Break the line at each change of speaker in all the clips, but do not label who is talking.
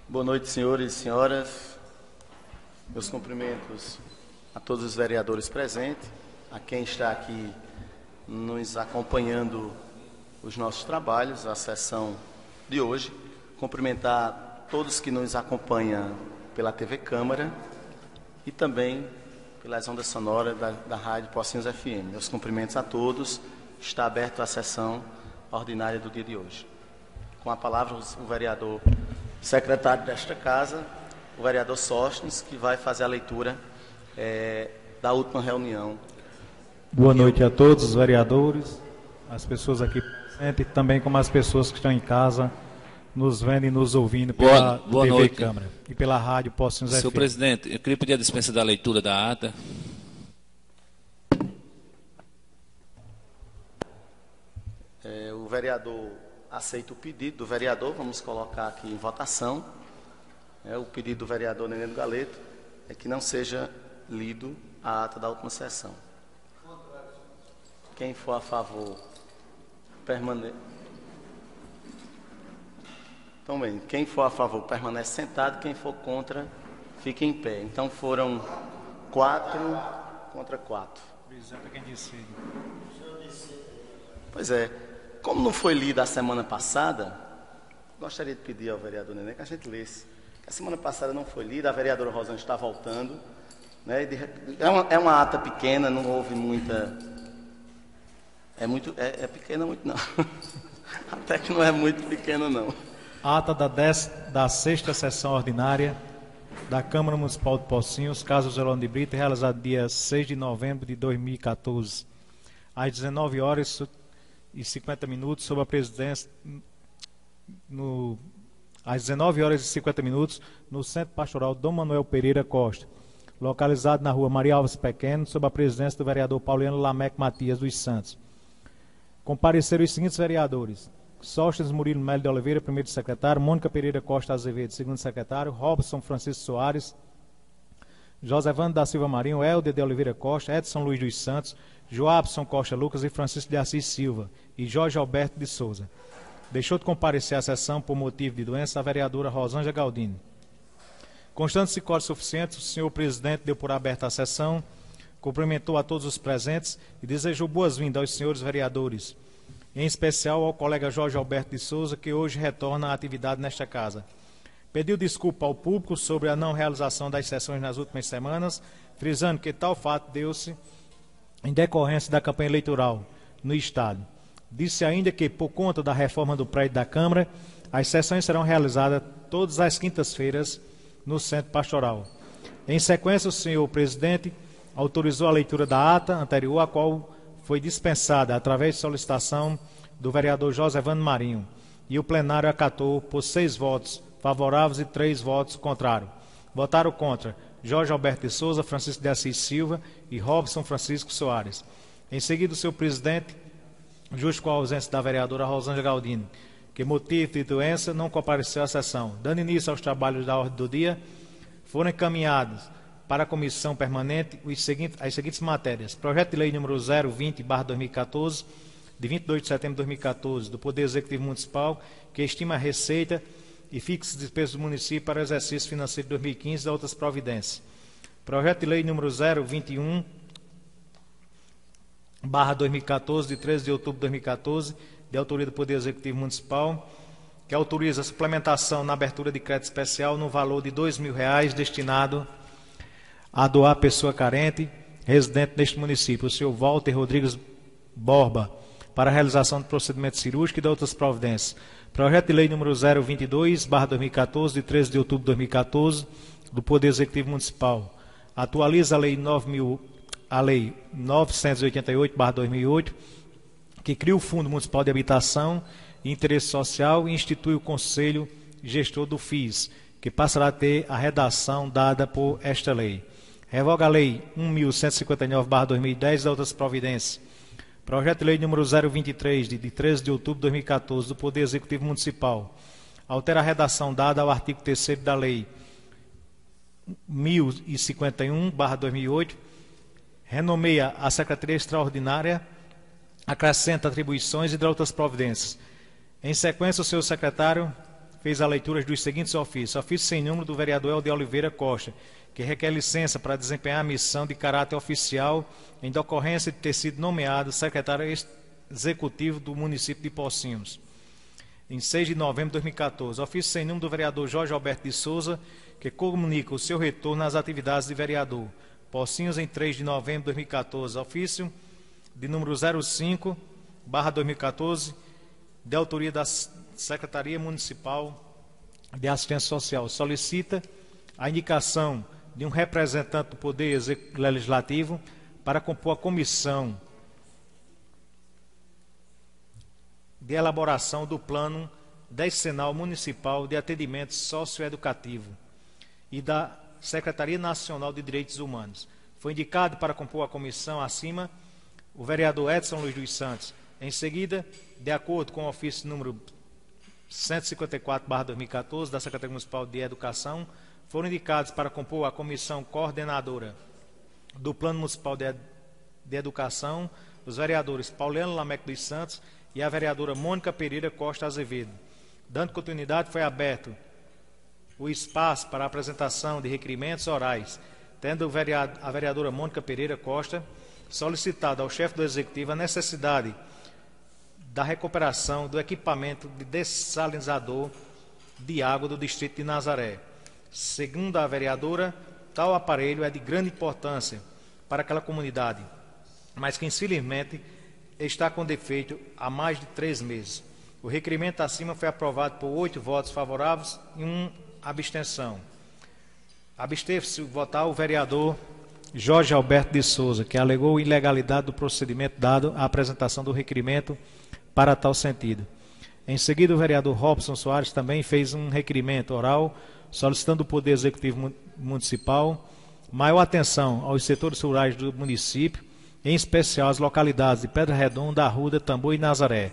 Boa noite, senhores e senhoras. Meus cumprimentos a todos os vereadores presentes, a quem está aqui nos acompanhando os nossos trabalhos, a sessão de hoje. Cumprimentar todos que nos acompanham pela TV Câmara e também pelas ondas sonoras da Rádio Pocinhos FM. Meus cumprimentos a todos. Está aberta a sessão ordinária do dia de hoje. Com a palavra, o vereador secretário desta casa, o vereador Sóstenes, que vai fazer a leitura da última reunião.
Boa noite a todos os vereadores, as pessoas aqui presentes, também como as pessoas que estão em casa, nos vendo e nos ouvindo pela
boa
TV
noite.
Câmara e pela Rádio Pocinhos FM.
Senhor presidente, eu queria pedir a dispensa da leitura da ata.
O vereador aceita o pedido do vereador, vamos colocar aqui em votação. O pedido do vereador Nenê Galeto é que não seja lido a ata da última sessão. Quem for a favor, permanece. Então, bem, quem for a favor permanece sentado, quem for contra, fica em pé. Então foram 4 contra 4. Pois é, como não foi lida a semana passada, gostaria de pedir ao vereador Nenê que a gente lesse. A semana passada não foi lida, a vereadora Rosângela está voltando, né? É uma ata pequena, não houve muita. É pequena muito não. Até que não é muito pequena não.
Ata da sexta sessão ordinária da Câmara Municipal de Pocinhos, caso Zelone de Brito, realizado dia 6 de novembro de 2014, às 19 horas e 50 minutos, sob a presidência, às 19 horas e 50 minutos, no Centro Pastoral Dom Manuel Pereira Costa, localizado na rua Maria Alves Pequeno, sob a presidência do vereador Pauliano Lameque Matias dos Santos. Compareceram os seguintes vereadores: Sóstenes Murilo Melo de Oliveira, primeiro secretário; Mônica Pereira Costa Azevedo, segundo secretário; Robson Francisco Soares; Josevando da Silva Marinho, Helder de Oliveira Costa, Edson Luiz dos Santos, Joabson Costa Lucas e Francisco de Assis Silva e Jorge Alberto de Souza. Deixou de comparecer à sessão por motivo de doença a vereadora Rosângela Galdino. Constando-se quórum suficiente, o senhor presidente deu por aberta a sessão, cumprimentou a todos os presentes e desejou boas-vindas aos senhores vereadores, em especial ao colega Jorge Alberto de Souza, que hoje retorna à atividade nesta casa. Pediu desculpa ao público sobre a não realização das sessões nas últimas semanas, frisando que tal fato deu-se em decorrência da campanha eleitoral no Estado. Disse ainda que, por conta da reforma do prédio da Câmara, as sessões serão realizadas todas as quintas-feiras no Centro Pastoral. Em sequência, o senhor presidente autorizou a leitura da ata anterior, a qual foi dispensada através de solicitação do vereador Josevando Marinho, e o plenário acatou por 6 votos favoráveis e 3 votos contrários. Votaram contra Jorge Alberto de Souza, Francisco de Assis Silva e Robson Francisco Soares. Em seguida, o seu presidente, justo com a ausência da vereadora Rosângela Galdino, que motivo de doença não compareceu à sessão. Dando início aos trabalhos da ordem do dia, foram encaminhados para a comissão permanente as seguintes matérias: projeto de lei número 020/2014, de 22 de setembro de 2014, do Poder Executivo Municipal, que estima a receita e fixa as despesas do município para o exercício financeiro de 2015 e outras providências. Projeto de lei número 021/2014, de 13 de outubro de 2014, de autoria do Poder Executivo Municipal, que autoriza a suplementação na abertura de crédito especial no valor de R$2.000 destinado a doar pessoa carente residente neste município, o senhor Walter Rodrigues Borba, para a realização de procedimento cirúrgico e de outras providências. Projeto de lei número 022/2014, de 13 de outubro de 2014, do Poder Executivo Municipal. Atualiza a lei 988/2008, que cria o Fundo Municipal de Habitação e Interesse Social e institui o Conselho Gestor do FIS, que passará a ter a redação dada por esta lei. Revoga a lei 1159/2010 e outras providências. Projeto de lei número 023, de 13 de outubro de 2014, do Poder Executivo Municipal. Altera a redação dada ao artigo 3º da lei 1051/2008. Renomeia a Secretaria Extraordinária, acrescenta atribuições e de outras providências. Em sequência, o senhor secretário fez a leitura dos seguintes ofícios. Ofício sem número do vereador Helder Oliveira Costa, que requer licença para desempenhar a missão de caráter oficial em decorrência de ter sido nomeado secretário executivo do município de Pocinhos, em 6 de novembro de 2014. Ofício sem número do vereador Jorge Alberto de Souza, que comunica o seu retorno às atividades de vereador. Pocinhos, em 3 de novembro de 2014. Ofício de número 05/2014, de autoria da Secretaria Municipal de Assistência Social. Solicita a indicação de um representante do Poder Legislativo para compor a comissão de elaboração do Plano Decenal Municipal de Atendimento Socioeducativo e da Secretaria Nacional de Direitos Humanos. Foi indicado para compor a comissão acima o vereador Edson Luiz dos Santos. Em seguida, de acordo com o ofício número 154/2014 da Secretaria Municipal de Educação, foram indicados para compor a comissão coordenadora do Plano Municipal de Educação os vereadores Pauliano Lameque dos Santos e a vereadora Mônica Pereira Costa Azevedo. Dando continuidade, foi aberto o espaço para a apresentação de requerimentos orais, tendo a vereadora Mônica Pereira Costa solicitado ao chefe do Executivo a necessidade da recuperação do equipamento de dessalinizador de água do distrito de Nazaré. Segundo a vereadora, tal aparelho é de grande importância para aquela comunidade, mas que infelizmente está com defeito há mais de 3 meses. O requerimento acima foi aprovado por 8 votos favoráveis e 1 abstenção. Absteve-se de votar o vereador Jorge Alberto de Souza, que alegou ilegalidade do procedimento dado à apresentação do requerimento para tal sentido. Em seguida, o vereador Robson Soares também fez um requerimento oral solicitando do Poder Executivo Municipal maior atenção aos setores rurais do município, em especial as localidades de Pedra Redonda, Arruda, Tambor e Nazaré.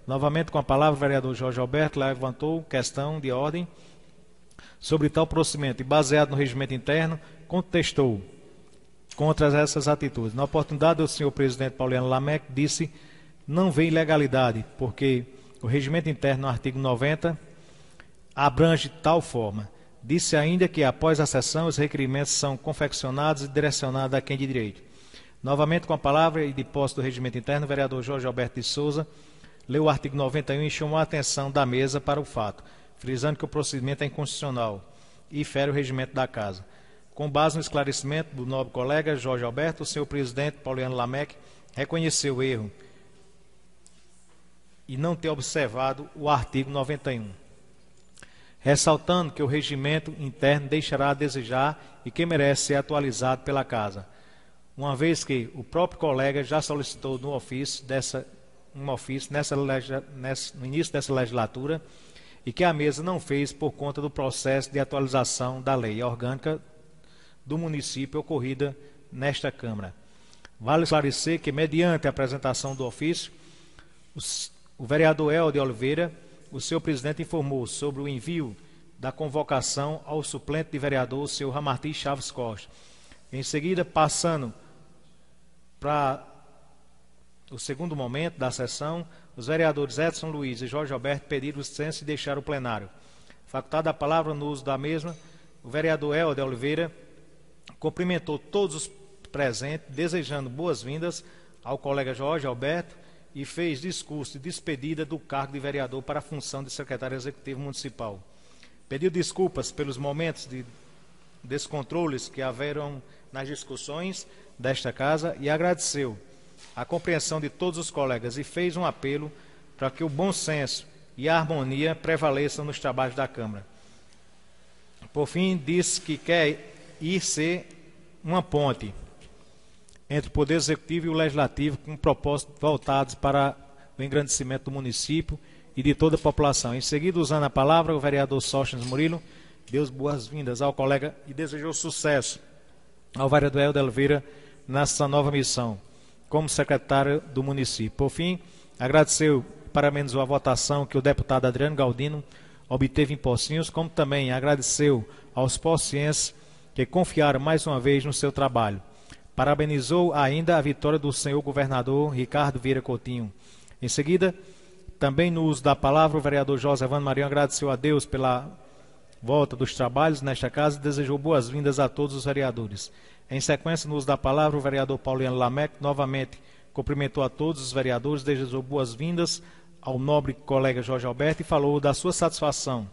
Novamente, com a palavra, o vereador Jorge Alberto levantou questão de ordem sobre tal procedimento e, baseado no regimento interno, contestou contra essas atitudes. Na oportunidade, o senhor presidente Pauliano Lameque disse não vê ilegalidade, porque o regimento interno, no artigo 90, abrange tal forma. Disse ainda que, após a sessão, os requerimentos são confeccionados e direcionados a quem de direito. Novamente, com a palavra e de posse do regimento interno, o vereador Jorge Alberto de Souza leu o artigo 91 e chamou a atenção da mesa para o fato, frisando que o procedimento é inconstitucional e fere o regimento da Casa. Com base no esclarecimento do nobre colega Jorge Alberto, o senhor presidente Pauliano Lameque reconheceu o erro e não ter observado o artigo 91, ressaltando que o regimento interno deixará a desejar e que merece ser atualizado pela Casa, uma vez que o próprio colega já solicitou no início dessa legislatura e que a mesa não fez por conta do processo de atualização da lei orgânica do município ocorrida nesta Câmara. Vale esclarecer que, mediante a apresentação do ofício, o vereador Helder Oliveira, o seu presidente, informou sobre o envio da convocação ao suplente de vereador, o senhor Ramartins Chaves Costa. Em seguida, passando para o segundo momento da sessão, os vereadores Edson Luiz e Jorge Alberto pediram licença e deixaram o plenário. Facultada a palavra no uso da mesma, o vereador Helder Oliveira cumprimentou todos os presentes, desejando boas-vindas ao colega Jorge Alberto e fez discurso de despedida do cargo de vereador para a função de secretário executivo municipal. Pediu desculpas pelos momentos de descontroles que haveram nas discussões desta casa e agradeceu a compreensão de todos os colegas e fez um apelo para que o bom senso e a harmonia prevaleçam nos trabalhos da Câmara. Por fim, disse que quer ser uma ponte entre o Poder Executivo e o Legislativo com propósitos voltados para o engrandecimento do município e de toda a população. Em seguida, usando a palavra, o vereador Sóstenes Murilo deu boas-vindas ao colega e desejou sucesso ao vereador Helder Oliveira nessa nova missão como secretário do município. Por fim, agradeceu e parabenizou a votação que o deputado Adriano Galdino obteve em Pocinhos, como também agradeceu aos pocienses que confiaram mais uma vez no seu trabalho. Parabenizou ainda a vitória do senhor governador Ricardo Vieira Coutinho. Em seguida, Também no uso da palavra, o vereador José Evandro Marinho agradeceu a Deus pela volta dos trabalhos nesta casa e desejou boas-vindas a todos os vereadores. Em sequência, no uso da palavra, o vereador Pauliano Lameck novamente cumprimentou a todos os vereadores, desejou boas-vindas ao nobre colega Jorge Alberto e falou da sua satisfação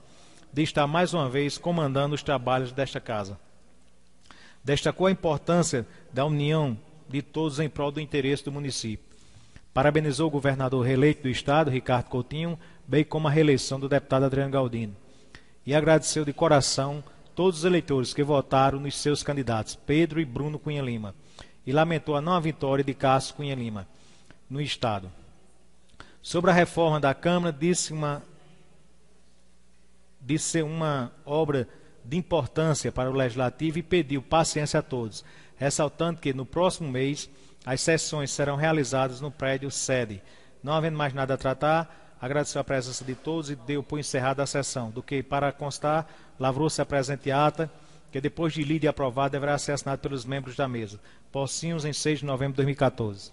de estar mais uma vez comandando os trabalhos desta casa. Destacou a importância da união de todos em prol do interesse do município. Parabenizou o governador reeleito do Estado, Ricardo Coutinho, bem como a reeleição do deputado Adriano Galdino. E agradeceu de coração todos os eleitores que votaram nos seus candidatos, Pedro e Bruno Cunha Lima, e lamentou a não vitória de Cássio Cunha Lima no Estado. Sobre a reforma da Câmara, disse ser uma obra de importância para o Legislativo e pediu paciência a todos, ressaltando que no próximo mês as sessões serão realizadas no prédio sede. Não havendo mais nada a tratar, agradeceu a presença de todos e deu por encerrada a sessão, do que, para constar, lavrou-se a presente ata, que depois de lida e aprovada deverá ser assinada pelos membros da mesa. Pocinhos, em 6 de novembro de 2014.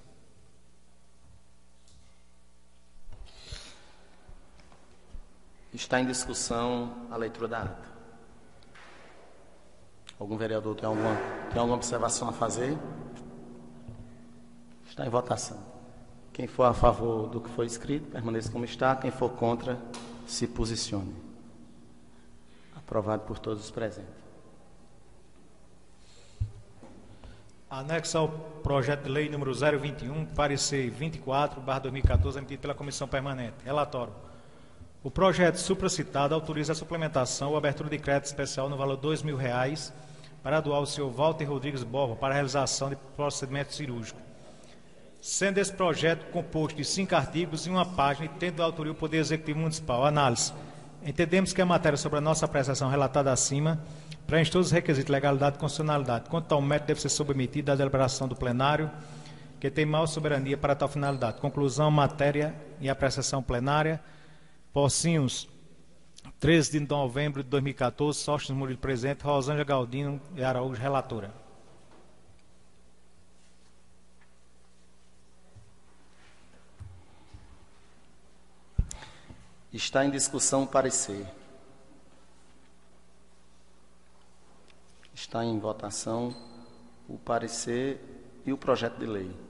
Está em discussão a leitura da ata. Algum vereador tem alguma observação a fazer? Está em votação. Quem for a favor do que foi escrito, permaneça como está. Quem for contra, se posicione. Aprovado por todos os presentes.
Anexo ao projeto de lei número 021, parecer 24/2014, emitido pela Comissão Permanente. Relatório. O projeto supracitado autoriza a suplementação ou abertura de crédito especial no valor de R$ 2.000 para doar ao senhor Walter Rodrigues Borba para a realização de procedimento cirúrgico. Sendo esse projeto composto de 5 artigos e uma página e tendo a autoria o Poder Executivo Municipal. Análise. Entendemos que a matéria sobre a nossa apreciação relatada acima preenche todos os requisitos de legalidade e constitucionalidade. Quanto ao mérito, deve ser submetido à deliberação do plenário, que tem maior soberania para tal finalidade. Conclusão, matéria e apreciação plenária. Pocinhos, 13 de novembro de 2014, Sóstenes Murilo presente, Rosângela Galdino e Araújo, relatora.
Está em discussão o parecer. Está em votação o parecer e o projeto de lei.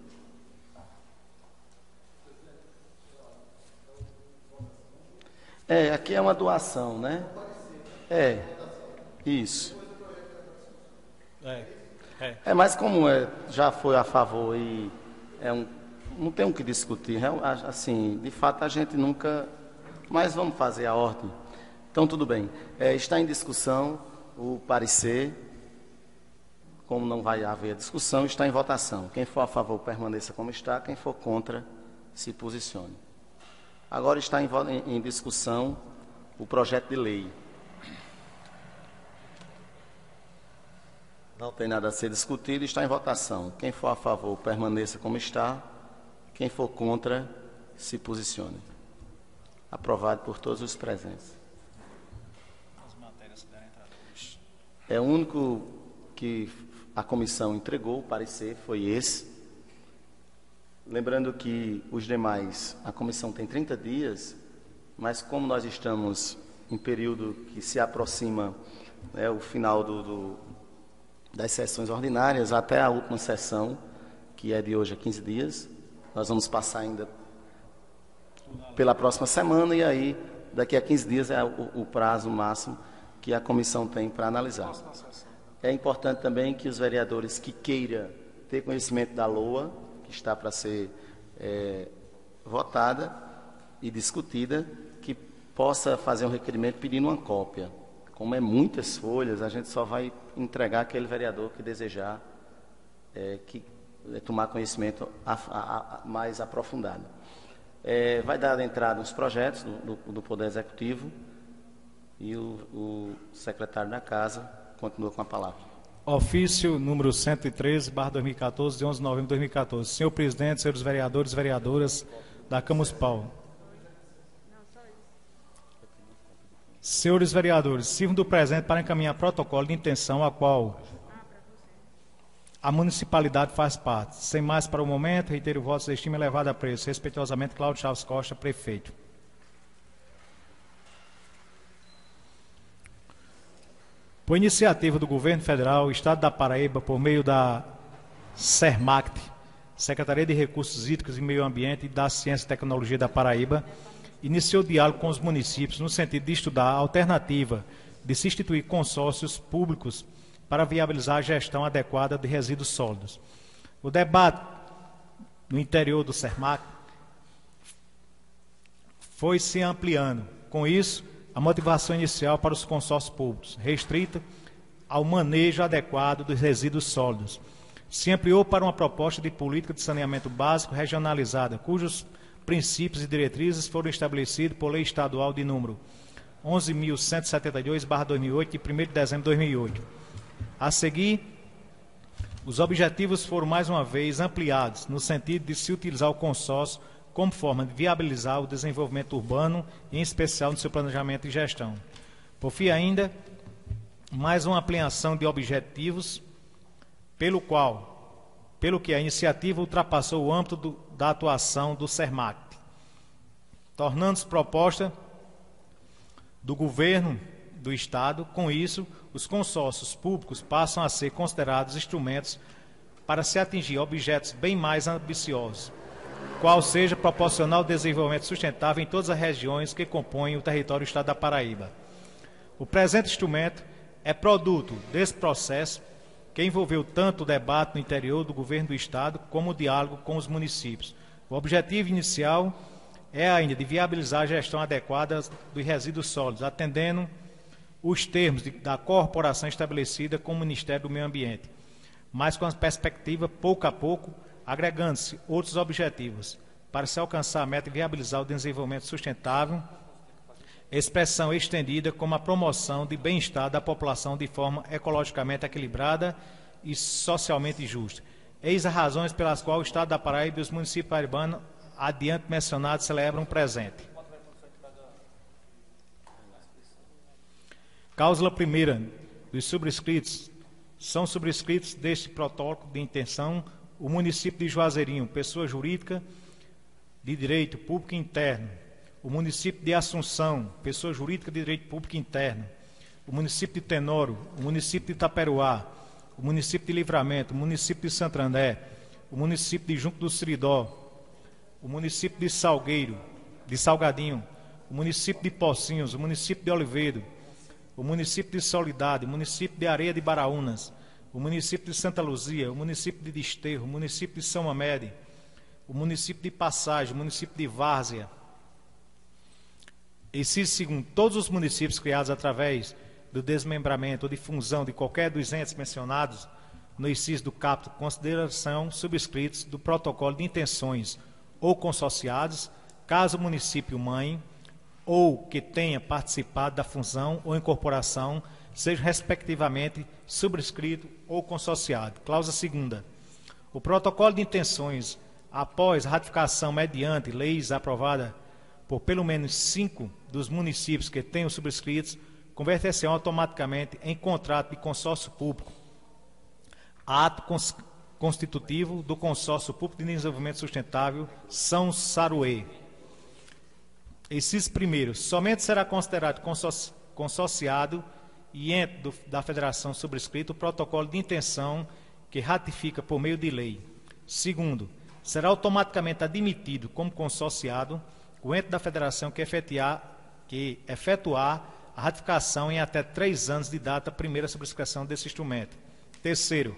Aqui é uma doação, né? Isso. Mas como já foi a favor e não tem o que discutir, assim, de fato a gente nunca... Mas vamos fazer a ordem. Então, tudo bem. Está em discussão o parecer. Como não vai haver discussão, está em votação. Quem for a favor, permaneça como está. Quem for contra, se posicione. Agora está em discussão o projeto de lei. Não tem nada a ser discutido, está em votação. Quem for a favor, permaneça como está. Quem for contra, se posicione. Aprovado por todos os presentes. O único que a comissão entregou, o parecer, foi esse. Lembrando que os demais, a comissão tem 30 dias, mas como nós estamos em período que se aproxima o final das sessões ordinárias, até a última sessão, que é de hoje a 15 dias, nós vamos passar ainda pela próxima semana, e aí, daqui a 15 dias, é o prazo máximo que a comissão tem para analisar. É importante também que os vereadores que queiram ter conhecimento da LOA, que está para ser votada e discutida, que possa fazer um requerimento pedindo uma cópia. Como é muitas folhas, a gente só vai entregar aquele vereador que desejar tomar conhecimento mais aprofundado. Vai dar entrada nos projetos do Poder Executivo e o secretário da Casa continua com a palavra.
Ofício número 113/2014, de 11 de novembro de 2014. Senhor presidente, senhores vereadores e vereadoras da Câmara Municipal. Senhores vereadores, sirvo do presente para encaminhar protocolo de intenção a qual a municipalidade faz parte. Sem mais para o momento, reitero o voto de estima elevado a preço. Respeitosamente, Cláudio Chaves Costa, prefeito. Por iniciativa do Governo Federal, o Estado da Paraíba, por meio da SERMACT, Secretaria de Recursos Hídricos e Meio Ambiente e da Ciência e Tecnologia da Paraíba, iniciou diálogo com os municípios no sentido de estudar a alternativa de se instituir consórcios públicos para viabilizar a gestão adequada de resíduos sólidos. O debate no interior do SERMACT foi se ampliando. Com isso, a motivação inicial para os consórcios públicos, restrita ao manejo adequado dos resíduos sólidos, se ampliou para uma proposta de política de saneamento básico regionalizada, cujos princípios e diretrizes foram estabelecidos por lei estadual de número 11.172/2008, de 1º de dezembro de 2008. A seguir, os objetivos foram mais uma vez ampliados, no sentido de se utilizar o consórcio como forma de viabilizar o desenvolvimento urbano, em especial no seu planejamento e gestão. Por fim ainda, mais uma ampliação de objetivos, pelo que a iniciativa ultrapassou o âmbito da atuação do SERMACT, tornando-se proposta do governo do Estado. Com isso, os consórcios públicos passam a ser considerados instrumentos para se atingir objetos bem mais ambiciosos, qual seja proporcionar o desenvolvimento sustentável em todas as regiões que compõem o território do Estado da Paraíba. O presente instrumento é produto desse processo que envolveu tanto o debate no interior do governo do Estado como o diálogo com os municípios. O objetivo inicial é ainda de viabilizar a gestão adequada dos resíduos sólidos, atendendo os termos da corporação estabelecida com o Ministério do Meio Ambiente, mas com a perspectiva, pouco a pouco, agregando-se outros objetivos, para se alcançar a meta de viabilizar o desenvolvimento sustentável, expressão estendida como a promoção de bem-estar da população de forma ecologicamente equilibrada e socialmente justa. Eis as razões pelas quais o Estado da Paraíba e os municípios paraibanos, adiante mencionados, celebram o presente. Cláusula primeira dos subscritos. São subscritos deste protocolo de intenção o município de Juazeirinho, pessoa jurídica de direito público interno; o município de Assunção, pessoa jurídica de direito público interno; o município de Tenoro, o município de Itaperuá, o município de Livramento, o município de Santo André, o município de Junco do Siridó, o município de Salgadinho, o município de Pocinhos, o município de Olivedo, o município de Soledade, o município de Areia de Baraúnas, o município de Santa Luzia, o município de Desterro, o município de São Mamede, o município de Passagem, o município de Várzea. Inciso segundo, todos os municípios criados através do desmembramento ou de fusão de qualquer dos entes mencionados no inciso do caput consideração subscritos do protocolo de intenções ou consorciados, caso o município mãe ou que tenha participado da fusão ou incorporação seja respectivamente subscrito ou consorciado. Cláusula segunda. O protocolo de intenções, após ratificação mediante leis aprovadas por pelo menos 5 dos municípios que tenham subscritos, converter-se automaticamente em contrato de consórcio público, ato constitutivo do Consórcio Público de Desenvolvimento Sustentável São Saruê. Inciso primeiro, somente será considerado consorciado e ente da federação subscrito o protocolo de intenção que ratifica por meio de lei. Segundo, será automaticamente admitido como consorciado o ente da federação que efetuar a ratificação em até 3 anos de data da primeira subscrição desse instrumento. Terceiro,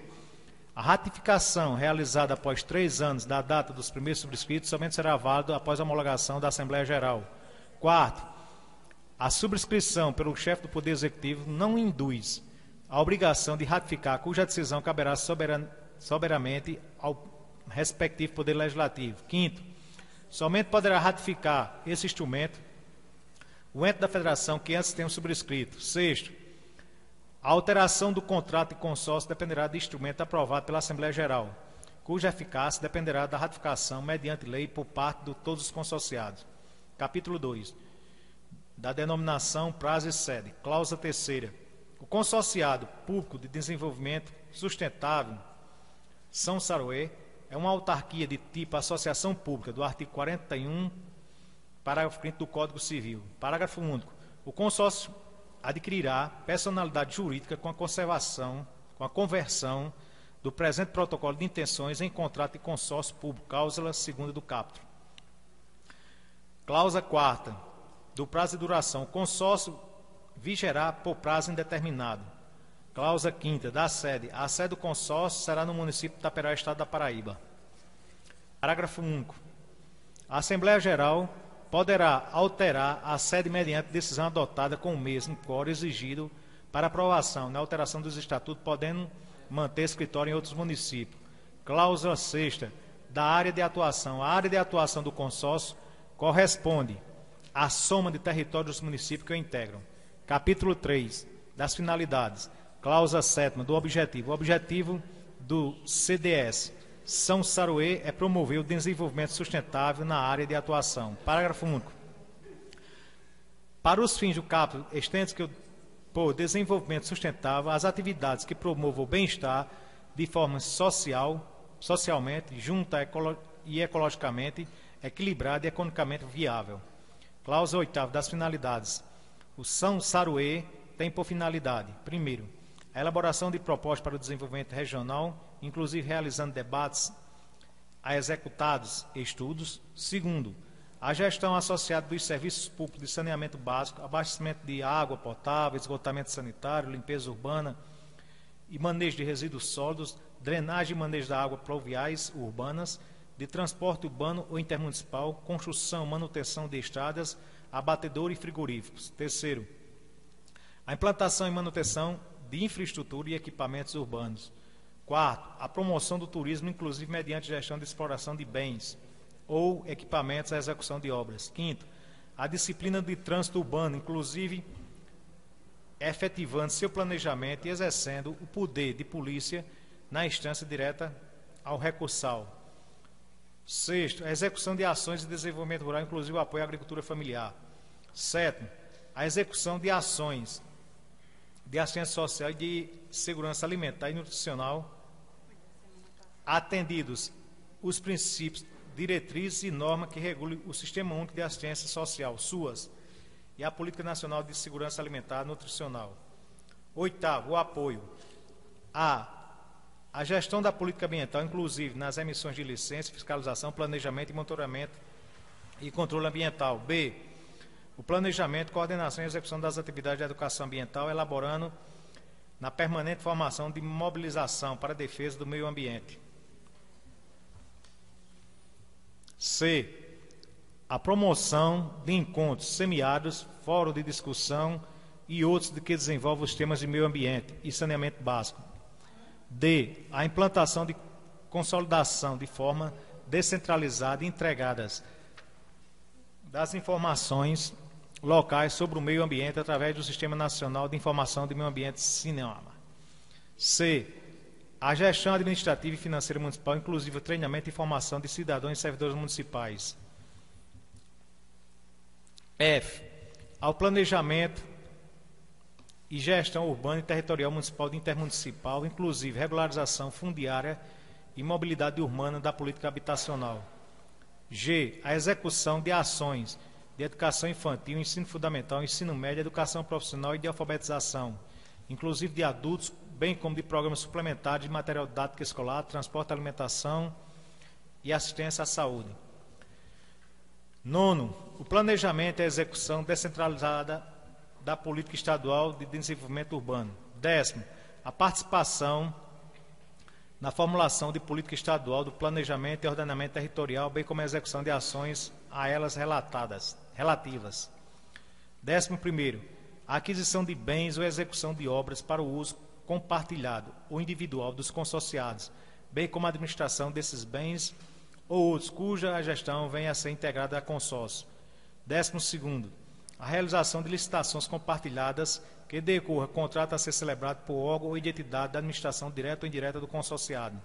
a ratificação realizada após 3 anos da data dos primeiros subscritos somente será válida após a homologação da Assembleia Geral. Quarto, a subscrição pelo chefe do Poder Executivo não induz a obrigação de ratificar, cuja decisão caberá soberanamente ao respectivo Poder Legislativo. Quinto, somente poderá ratificar esse instrumento o ente da federação que antes tenha subscrito. Sexto, a alteração do contrato de consórcio dependerá de instrumento aprovado pela Assembleia Geral, cuja eficácia dependerá da ratificação mediante lei por parte de todos os consorciados. Capítulo 2. Da denominação, prazo e sede. Cláusula terceira. O consorciado público de desenvolvimento sustentável São Saruê é uma autarquia de tipo associação pública do artigo 41, parágrafo 5º do Código Civil. Parágrafo único. O consórcio adquirirá personalidade jurídica com a conversão do presente protocolo de intenções em contrato de consórcio público, cláusula 2ª do caput. Cláusula 4ª, do prazo de duração, o consórcio vigerá por prazo indeterminado. Cláusula 5ª, da sede. A sede do consórcio será no município de Itaperá, estado da Paraíba. Parágrafo único. A Assembleia Geral poderá alterar a sede mediante decisão adotada com o mesmo quórum exigido para aprovação na alteração dos estatutos, podendo manter escritório em outros municípios. Cláusula 6ª, da área de atuação. A área de atuação do consórcio corresponde à soma de territórios dos municípios que o integram. Capítulo 3, das finalidades. Cláusula 7ª, do objetivo. O objetivo do CDS São Saruê é promover o desenvolvimento sustentável na área de atuação. Parágrafo único. Para os fins do caput, estende-se que por desenvolvimento sustentável as atividades que promovam o bem-estar de forma socialmente, junta e ecologicamente equilibrada e economicamente viável. Cláusula 8ª, das finalidades. O São Saruê tem por finalidade, primeiro, a elaboração de propostas para o desenvolvimento regional, inclusive realizando debates a executados estudos. Segundo, a gestão associada dos serviços públicos de saneamento básico, abastecimento de água potável, esgotamento sanitário, limpeza urbana e manejo de resíduos sólidos, drenagem e manejo da água pluviais urbanas, de transporte urbano ou intermunicipal, construção, manutenção de estradas, abatedor e frigoríficos. Terceiro, a implantação e manutenção de infraestrutura e equipamentos urbanos. Quarto, a promoção do turismo, inclusive mediante gestão de exploração de bens ou equipamentos à execução de obras. Quinto, a disciplina de trânsito urbano, inclusive efetivando seu planejamento e exercendo o poder de polícia na instância direta ao recursal. Sexto, a execução de ações de desenvolvimento rural, inclusive o apoio à agricultura familiar. Sétimo, a execução de ações de assistência social e de segurança alimentar e nutricional, atendidos os princípios, diretrizes e normas que regulam o Sistema Único de Assistência Social, SUAS, e a Política Nacional de Segurança Alimentar e Nutricional. Oitavo, o apoio a gestão da política ambiental, inclusive nas emissões de licença, fiscalização, planejamento e monitoramento e controle ambiental. B, o planejamento, coordenação e execução das atividades de educação ambiental, elaborando na permanente formação de mobilização para a defesa do meio ambiente. C, a promoção de encontros semiáridos, fórum de discussão e outros de que desenvolvem os temas de meio ambiente e saneamento básico. D, a implantação de consolidação de forma descentralizada e entregadas das informações locais sobre o meio ambiente através do Sistema Nacional de Informação de Meio Ambiente, SINEMA. C, a gestão administrativa e financeira municipal, inclusive o treinamento e formação de cidadãos e servidores municipais. F, ao planejamento e gestão urbana e territorial municipal e intermunicipal, inclusive regularização fundiária e mobilidade urbana da política habitacional. G, a execução de ações de educação infantil, ensino fundamental, ensino médio, educação profissional e de alfabetização, inclusive de adultos, bem como de programas suplementares de material didático escolar, transporte, alimentação e assistência à saúde. Nono, o planejamento e a execução descentralizada da política estadual de desenvolvimento urbano. Décimo, a participação na formulação de política estadual do planejamento e ordenamento territorial, bem como a execução de ações a elas relativas. 11º, a aquisição de bens ou execução de obras para o uso compartilhado ou individual dos consorciados, bem como a administração desses bens ou outros cuja gestão venha a ser integrada a consórcio. 12º, a realização de licitações compartilhadas que decorra contrato a ser celebrado por órgão ou entidade da administração direta ou indireta do consorciado.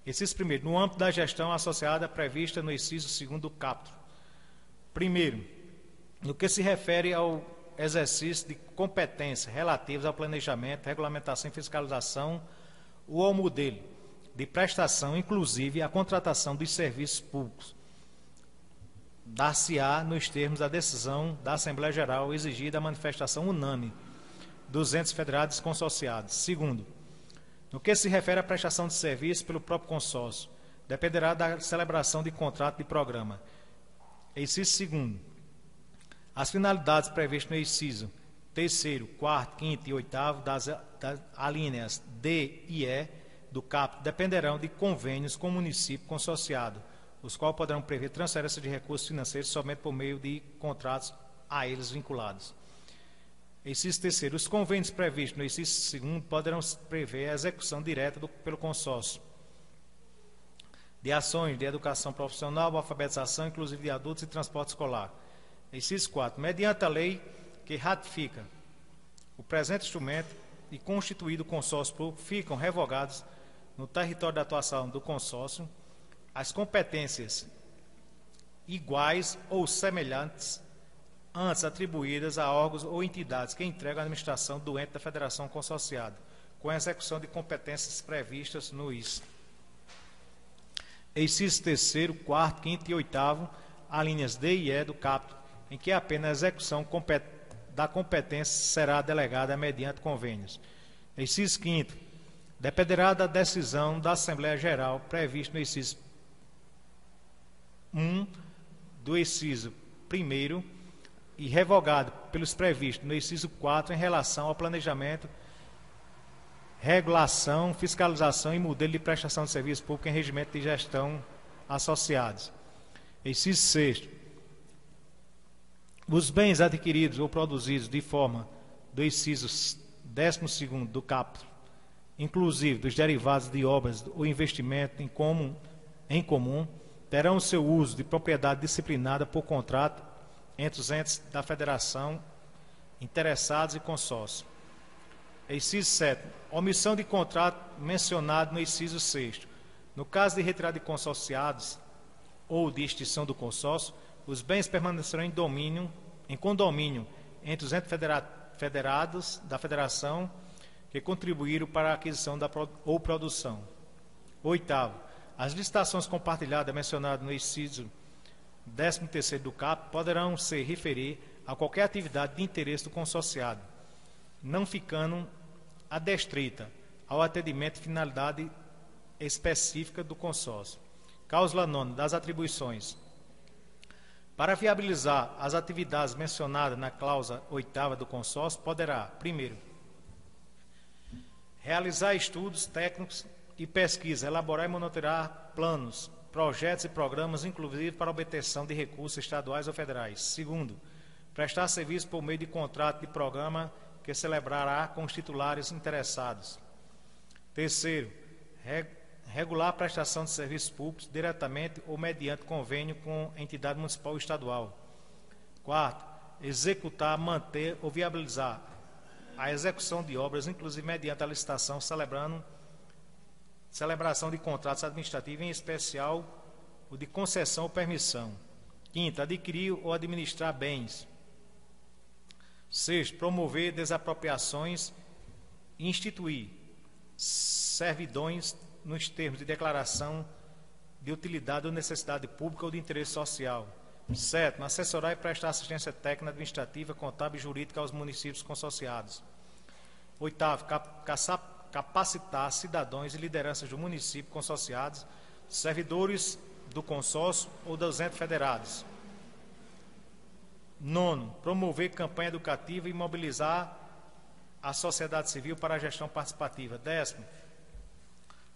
Inciso primeiro, no âmbito da gestão associada prevista no inciso 2º do caput. Primeiro, no que se refere ao exercício de competências relativas ao planejamento, regulamentação e fiscalização ou ao modelo de prestação, inclusive a contratação dos serviços públicos, dar-se-á nos termos da decisão da Assembleia Geral exigida a manifestação unânime dos entes federados e consorciados. Segundo, no que se refere à prestação de serviço pelo próprio consórcio, dependerá da celebração de contrato de programa. Inciso segundo, as finalidades previstas no inciso 3º, 4º, 5º e 8º das alíneas D e E do caput dependerão de convênios com o município consorciado, os quais poderão prever transferência de recursos financeiros somente por meio de contratos a eles vinculados. Inciso terceiro, os convênios previstos no inciso segundo poderão prever a execução direta pelo consórcio de ações de educação profissional, alfabetização, inclusive de adultos e transporte escolar. Inciso 4, mediante a lei que ratifica o presente instrumento e constituído o consórcio público, ficam revogados no território de atuação do consórcio as competências iguais ou semelhantes antes atribuídas a órgãos ou entidades que entregam a administração do ente da federação consorciada, com a execução de competências previstas no IS. Inciso 3º, 4º, 5º e 8º, alíneas D e E do caput, em que apenas a execução da competência será delegada mediante convênios. Inciso 5º, dependerá da decisão da Assembleia Geral prevista no inciso 1 do inciso 1º e revogado pelos previstos no inciso 4 em relação ao planejamento, regulação, fiscalização e modelo de prestação de serviço público em regimento de gestão associados. Inciso 6º, os bens adquiridos ou produzidos de forma do inciso 12º do caput, inclusive dos derivados de obras ou investimento em comum, terão o seu uso de propriedade disciplinada por contrato entre os entes da federação interessados e consórcio. Inciso 7. Omissão de contrato mencionado no inciso 6º. No caso de retirada de consorciados ou de extinção do consórcio, os bens permanecerão em condomínio entre os entes federados da federação que contribuíram para a aquisição ou produção. 8º. As licitações compartilhadas mencionadas no inciso 13º do caput poderão se referir a qualquer atividade de interesse do consorciado, não ficando adstrita ao atendimento de finalidade específica do consórcio. Cláusula 9 das atribuições. Para viabilizar as atividades mencionadas na cláusula 8ª do consórcio, poderá, primeiro, realizar estudos técnicos e pesquisa, elaborar e monitorar planos, projetos e programas, inclusive para obtenção de recursos estaduais ou federais. Segundo, prestar serviço por meio de contrato de programa que celebrará com os titulares interessados. Terceiro, regular a prestação de serviços públicos diretamente ou mediante convênio com entidade municipal ou estadual. Quarto, executar, manter ou viabilizar a execução de obras, inclusive mediante a licitação, celebração de contratos administrativos, em especial o de concessão ou permissão. Quinto, adquirir ou administrar bens. Sexto, promover desapropriações e instituir servidões nos termos de declaração de utilidade ou necessidade pública ou de interesse social. Sétimo, assessorar e prestar assistência técnica, administrativa, contábil e jurídica aos municípios consorciados. Oitavo, capacitar cidadãos e lideranças do município consorciados, servidores do consórcio ou dos entes federados. Nono, promover campanha educativa e mobilizar a sociedade civil para a gestão participativa. Décimo,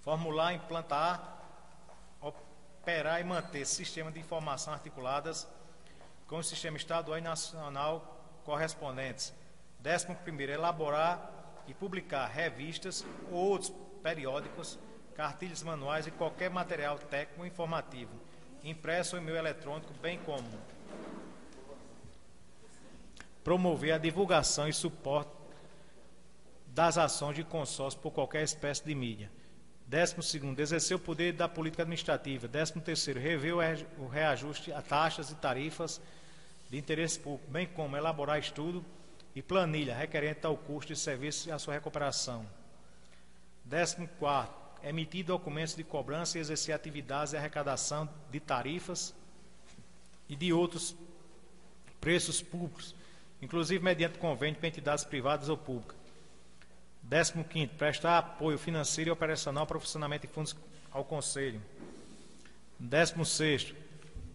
formular, implantar, operar e manter sistemas de informação articuladas com o sistema estadual e nacional correspondentes. 11º, elaborar e publicar revistas ou outros periódicos, cartilhas manuais e qualquer material técnico informativo, impresso ou e-mail eletrônico, bem como promover a divulgação e suporte das ações de consórcio por qualquer espécie de mídia. 12º, exercer o poder da política administrativa. 13º, rever o reajuste a taxas e tarifas de interesse público, bem como elaborar estudo e planilha requerente ao custo de serviço e a sua recuperação. 14º, emitir documentos de cobrança e exercer atividades de arrecadação de tarifas e de outros preços públicos, inclusive mediante convênio para entidades privadas ou públicas. 15º, prestar apoio financeiro e operacional para o funcionamento de fundos ao Conselho. 16º,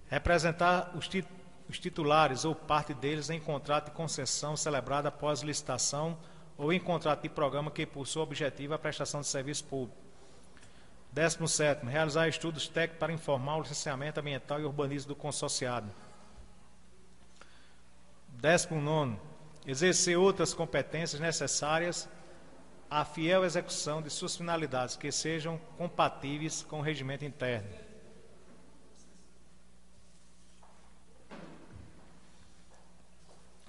representar os titulares ou parte deles em contrato de concessão celebrado após licitação ou em contrato de programa que possua objetivo a prestação de serviço público. 17º, realizar estudos técnicos para informar o licenciamento ambiental e urbanismo do consorciado. 19º, exercer outras competências necessárias à fiel execução de suas finalidades que sejam compatíveis com o regimento interno.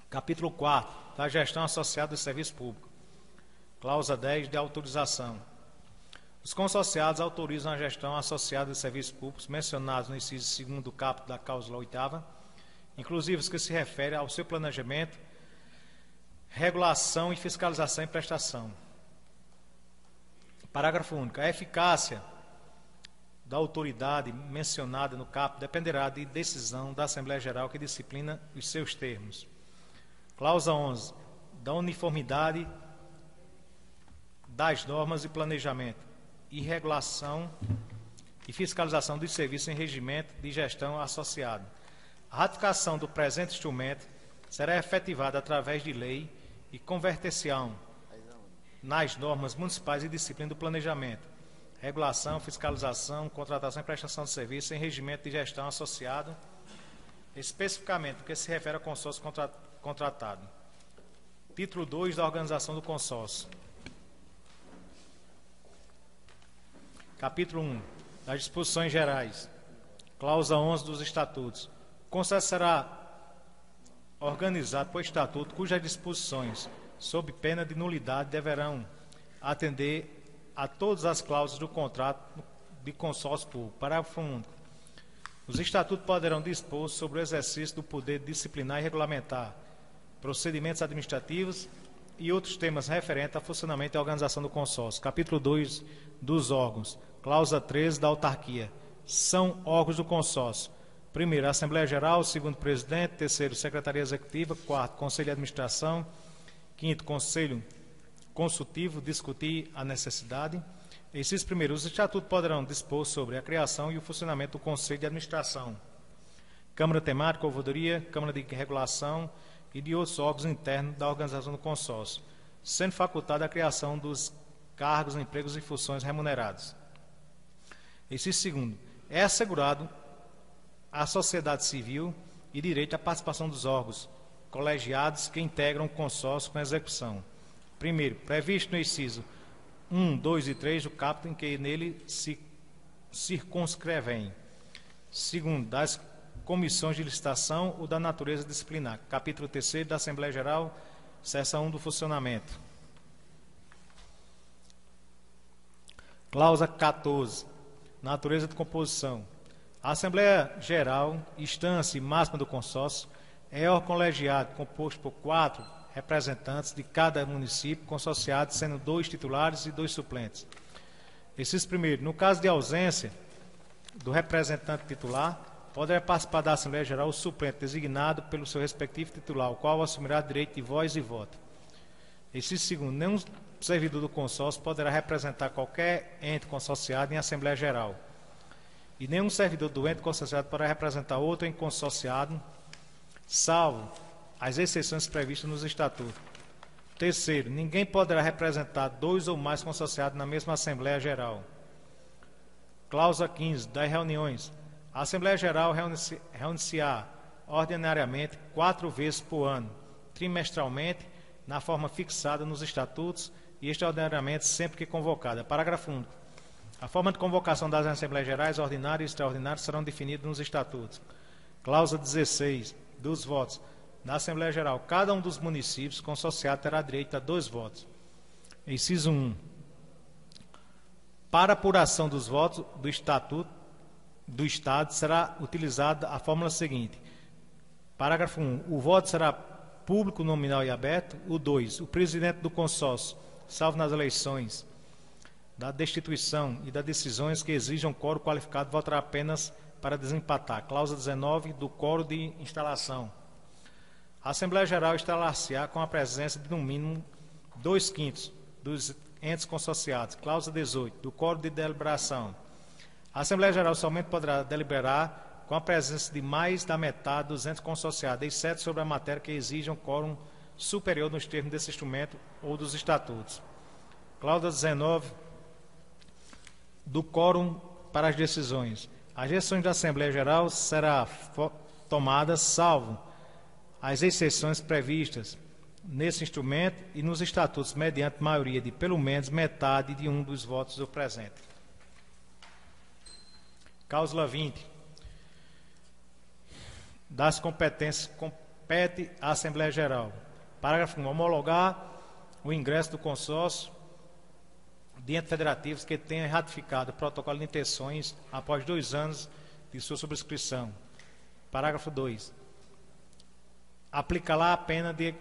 Capítulo 4, da gestão associada do serviço público. Cláusula 10, de autorização. Os consorciados autorizam a gestão associada de serviços públicos mencionados no inciso 2º do caput da cláusula 8ª, inclusive os que se referem ao seu planejamento, regulação e fiscalização e prestação. Parágrafo único. A eficácia da autoridade mencionada no caput dependerá de decisão da Assembleia Geral que disciplina os seus termos. Cláusula 11. Da uniformidade das normas de planejamento e regulação e fiscalização dos serviços em regimento de gestão associado. A ratificação do presente instrumento será efetivada através de lei e converter-se-ão nas normas municipais e disciplina do planejamento, regulação, fiscalização, contratação e prestação de serviços em regimento de gestão associado, especificamente o que se refere ao consórcio contratado. Título 2 da organização do consórcio. Capítulo 1. Das disposições gerais. Cláusula 11 dos estatutos. O consórcio será organizado por estatuto cujas disposições, sob pena de nulidade, deverão atender a todas as cláusulas do contrato de consórcio público. Parágrafo único. Os estatutos poderão dispor sobre o exercício do poder disciplinar e regulamentar procedimentos administrativos e outros temas referentes ao funcionamento e organização do consórcio. Capítulo 2 dos órgãos. Cláusula 13 da autarquia. São órgãos do consórcio. Primeiro, a Assembleia Geral. Segundo, presidente. Terceiro, Secretaria Executiva. Quarto, Conselho de Administração. Quinto, Conselho Consultivo, discutir a necessidade. Inciso primeiro, os estatutos poderão dispor sobre a criação e o funcionamento do Conselho de Administração, Câmara Temática, Ouvidoria, Câmara de Regulação e de outros órgãos internos da organização do consórcio, sendo facultada a criação dos cargos, empregos e funções remunerados. Inciso segundo, é assegurado à sociedade civil e direito à participação dos órgãos colegiados que integram o consórcio com a execução. Primeiro, previsto no inciso 1, 2 e 3 do caput em que nele se circunscrevem. Segundo, das comissões de licitação ou da natureza disciplinar. Capítulo 3 da Assembleia Geral, seção 1 do funcionamento. Cláusula 14. Natureza de composição. A Assembleia Geral, instância máxima do consórcio, é órgão colegiado composto por 4 representantes de cada município consorciado, sendo 2 titulares e 2 suplentes. Inciso primeiro, no caso de ausência do representante titular, poderá participar da Assembleia Geral o suplente designado pelo seu respectivo titular, o qual assumirá direito de voz e voto. Inciso segundo, nenhum servidor do consórcio poderá representar qualquer ente consorciado em Assembleia Geral. E nenhum servidor do ente consorciado poderá representar outro ente consorciado, salvo as exceções previstas nos estatutos. Terceiro, ninguém poderá representar 2 ou mais consorciados na mesma Assembleia Geral. Cláusula 15 das reuniões. A Assembleia Geral reúne-se-á ordinariamente 4 vezes por ano, trimestralmente, na forma fixada nos estatutos e extraordinariamente sempre que convocada. Parágrafo único. A forma de convocação das Assembleias Gerais ordinárias e extraordinárias serão definidas nos estatutos. Cláusula 16 dos votos. Na Assembleia Geral, cada um dos municípios consorciados terá direito a 2 votos. Inciso 1. Para apuração dos votos do Estatuto do Estado, será utilizada a fórmula seguinte. Parágrafo 1. O voto será público, nominal e aberto. O 2. O presidente do consórcio, salvo nas eleições da destituição e das decisões que exijam quórum qualificado, votará apenas para desempatar. Cláusula 19 do quórum de instalação. A Assembleia Geral instalar-se-á com a presença de, no mínimo, 2/5 dos entes consorciados. Cláusula 18, do Código de Deliberação. A Assembleia Geral somente poderá deliberar com a presença de mais da metade dos entes consorciados, exceto sobre a matéria que exija um quórum superior nos termos desse instrumento ou dos estatutos. Cláusula 19, do quórum para as decisões. As decisões da Assembleia Geral serão tomadas, salvo as exceções previstas nesse instrumento e nos estatutos, mediante maioria de pelo menos metade de um dos votos do presente. Cláusula 20. Das competências, compete à Assembleia Geral. Parágrafo 1. Homologar o ingresso do consórcio de entes federativos que tenha ratificado o protocolo de intenções após 2 anos de sua subscrição. Parágrafo 2. Aplicar-lá a pena de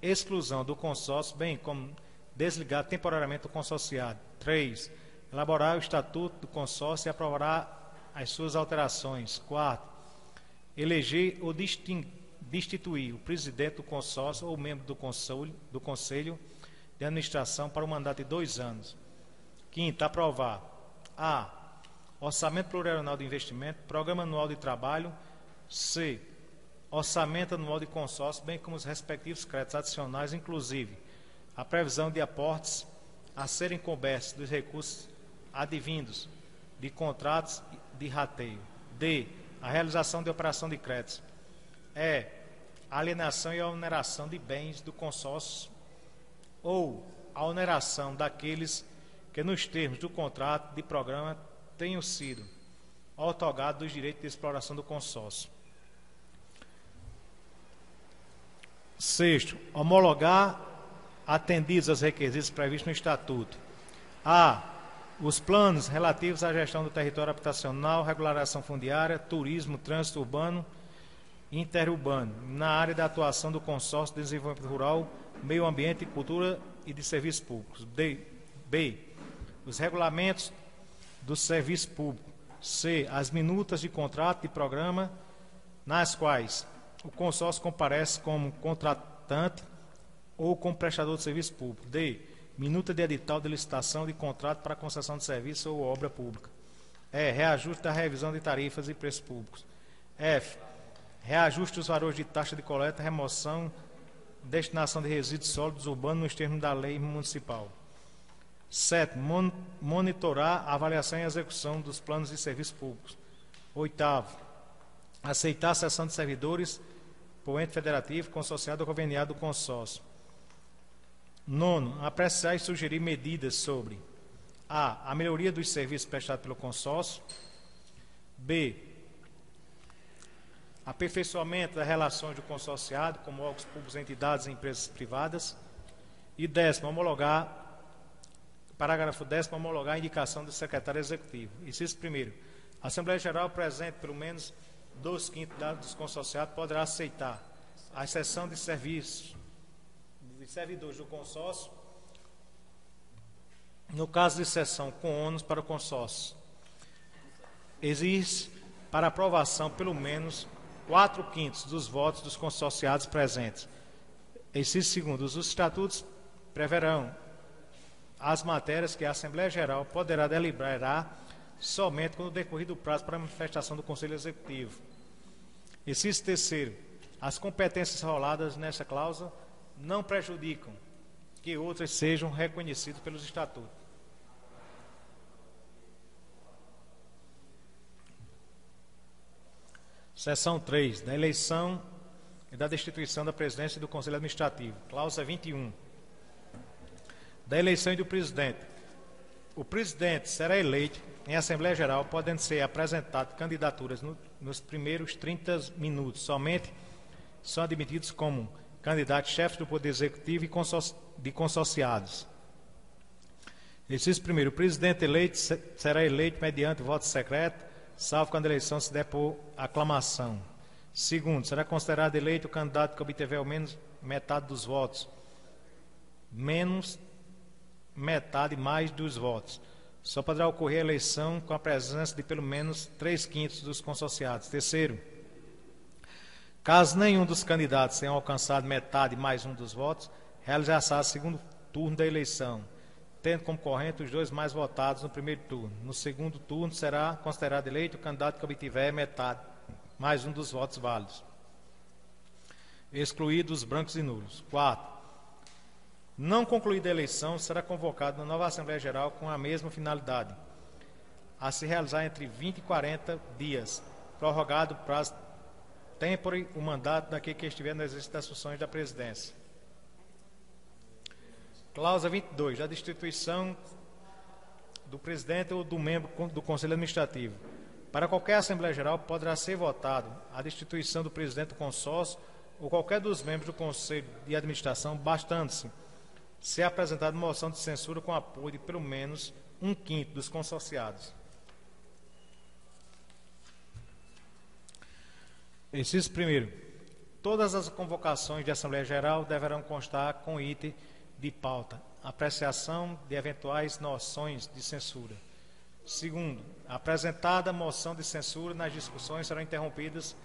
exclusão do consórcio, bem como desligar temporariamente o consorciado. 3. Elaborar o estatuto do consórcio e aprovar as suas alterações. 4. Eleger ou destituir o presidente do consórcio ou membro do conselho de administração para um mandato de 2 anos. 5. Aprovar a. Orçamento plurianual de investimento, programa anual de trabalho. C. Orçamento anual de consórcio, bem como os respectivos créditos adicionais, inclusive a previsão de aportes a serem cobertos dos recursos advindos de contratos de rateio. D. A realização de operação de créditos. E. A alienação e a oneração de bens do consórcio ou a oneração daqueles que, nos termos do contrato de programa, tenham sido outorgados dos direitos de exploração do consórcio. 6. Homologar, atendidos aos requisitos previstos no Estatuto. A. Os planos relativos à gestão do território habitacional, regularização fundiária, turismo, trânsito urbano e interurbano, na área da atuação do Consórcio de Desenvolvimento Rural, Meio Ambiente, Cultura e de Serviços Públicos. B. Os regulamentos do serviço público. C. As minutas de contrato de programa, nas quais o consórcio comparece como contratante ou como prestador de serviço público. D. Minuta de edital de licitação de contrato para concessão de serviço ou obra pública. E. Reajuste da revisão de tarifas e preços públicos. F. Reajuste dos valores de taxa de coleta, remoção, destinação de resíduos sólidos urbanos nos termos da lei municipal. 7. Monitorar a avaliação e execução dos planos de serviços públicos. 8. Aceitar a cessão de servidores por ente federativo, consorciado ou conveniado do consórcio. 9. Apreciar e sugerir medidas sobre a melhoria dos serviços prestados pelo consórcio. B. Aperfeiçoamento das relações do consorciado com órgãos públicos, entidades e empresas privadas. E 10. Parágrafo 10. Homologar a indicação do secretário executivo. Inciso 1. A Assembleia Geral presente pelo menos 2/5 dos consorciados poderá aceitar a exceção de serviços de servidores do consórcio no caso de cessão com ônus para o consórcio. Exige para aprovação pelo menos 4/5 dos votos dos consorciados presentes. Inciso 2. Os estatutos preverão as matérias que a Assembleia Geral poderá deliberar somente quando decorrido o prazo para a manifestação do Conselho Executivo. Inciso 3. As competências roladas nesta cláusula não prejudicam que outras sejam reconhecidas pelos estatutos. Seção 3. Da eleição e da destituição da presidência do Conselho Administrativo. Cláusula 21. Da eleição e do presidente. O presidente será eleito em Assembleia Geral, podendo ser apresentadas candidaturas nos primeiros 30 minutos. Somente são admitidos como candidatos-chefes do Poder Executivo e de consorciados. Inciso 1. O presidente eleito será eleito mediante voto secreto, salvo quando a eleição se der por aclamação. 2. Será considerado eleito o candidato que obtiver ao menos metade dos votos, menos metade mais dos votos. Só poderá ocorrer a eleição com a presença de pelo menos 3/5 dos consorciados. 3. Caso nenhum dos candidatos tenha alcançado metade mais um dos votos, realizar-se o segundo turno da eleição. tendo como corrente os 2 mais votados no primeiro turno. No segundo turno, será considerado eleito o candidato que obtiver metade, mais um dos votos válidos, excluídos os brancos e nulos. 4. Não concluída a eleição, será convocado na nova Assembleia Geral com a mesma finalidade, a se realizar entre 20 e 40 dias, prorrogado o prazo tempore o mandato daquele que estiver no exercício das funções da presidência. Cláusula 22. A destituição do presidente ou do membro do Conselho Administrativo. Para qualquer Assembleia Geral poderá ser votado a destituição do presidente do consórcio ou qualquer dos membros do Conselho de Administração, bastando-se ser apresentada moção de censura com apoio de pelo menos 1/5 dos consorciados. Inciso 1º. Todas as convocações de Assembleia Geral deverão constar com item de pauta, apreciação de eventuais noções de censura. 2º, apresentada moção de censura, nas discussões serão interrompidas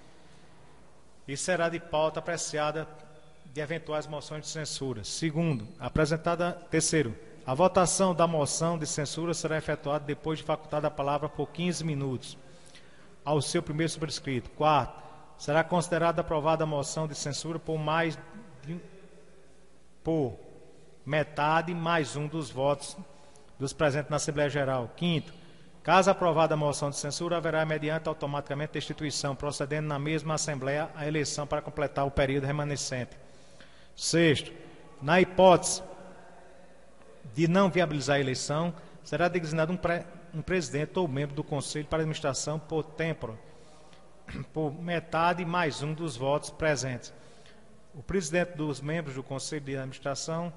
e será de pauta apreciada de eventuais moções de censura. 2º, apresentada. 3º, a votação da moção de censura será efetuada depois de facultada a palavra por 15 minutos ao seu primeiro subscrito. 4º, será considerada aprovada a moção de censura por metade mais um dos votos dos presentes na Assembleia Geral. 5º, caso aprovada a moção de censura, haverá mediante automaticamente destituição, procedendo na mesma Assembleia a eleição para completar o período remanescente. 6º, na hipótese de não viabilizar a eleição, será designado um presidente ou membro do Conselho para Administração por metade mais um dos votos presentes. O presidente dos membros do Conselho de Administração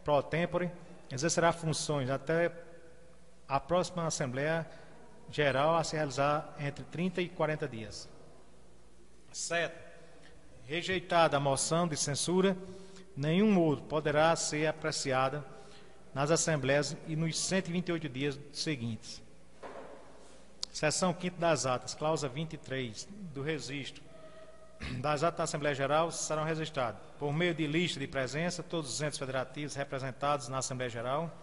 pro tempore exercerá funções até a próxima Assembleia Geral a se realizar entre 30 e 40 dias. 7. Rejeitada a moção de censura, nenhum outro poderá ser apreciada nas Assembleias e nos 128 dias seguintes. Seção 5ª das atas, cláusula 23 do registro das atas da Assembleia Geral serão registradas por meio de lista de presença todos os entes federativos representados na Assembleia Geral.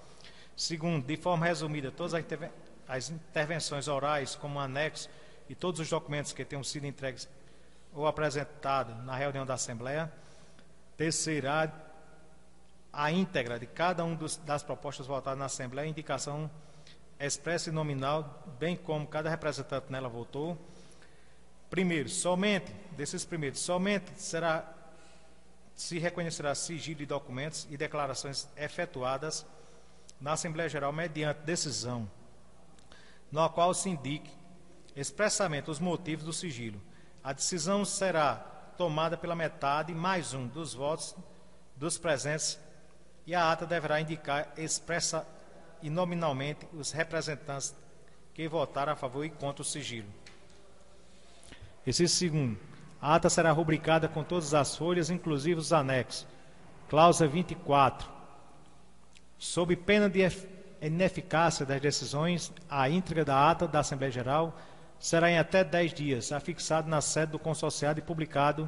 2º, de forma resumida, todas as intervenções orais como anexo e todos os documentos que tenham sido entregues ou apresentados na reunião da Assembleia. 3º, a íntegra de cada um das propostas votadas na Assembleia, indicação expressa e nominal, bem como cada representante nela votou. Somente se reconhecerá sigilo de documentos e declarações efetuadas na Assembleia Geral mediante decisão, na qual se indique expressamente os motivos do sigilo. A decisão será tomada pela metade mais um dos votos dos presentes e a ata deverá indicar expressa e nominalmente os representantes que votaram a favor e contra o sigilo. Inciso 2º. A ata será rubricada com todas as folhas, inclusive os anexos. Cláusula 24. Sob pena de ineficácia das decisões, a íntegra da ata da Assembleia Geral será em até 10 dias afixado na sede do consorciado e publicado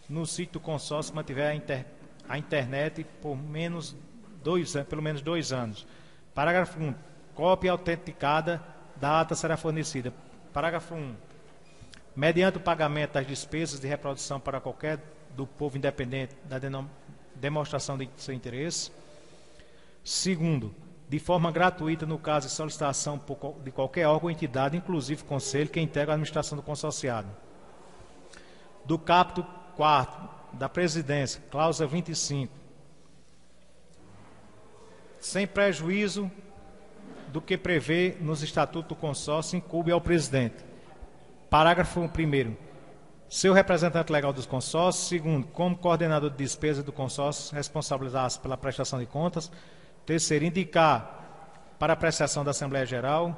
no sítio do consórcio, se mantiver a internet por pelo menos 2 anos. Parágrafo 1. Cópia autenticada da ata será fornecida. Parágrafo 1. Mediante o pagamento das despesas de reprodução para qualquer do povo independente da demonstração de seu interesse. 2º, de forma gratuita no caso de solicitação de qualquer órgão ou entidade, inclusive conselho, que integra a administração do consorciado. Do capítulo 4º da presidência, cláusula 25. Sem prejuízo do que prevê nos estatutos do consórcio, incumbe ao presidente. Parágrafo 1º. Seu representante legal dos consórcios. 2º, como coordenador de despesa do consórcio, responsabilizar-se pela prestação de contas. 3º, indicar para apreciação da Assembleia Geral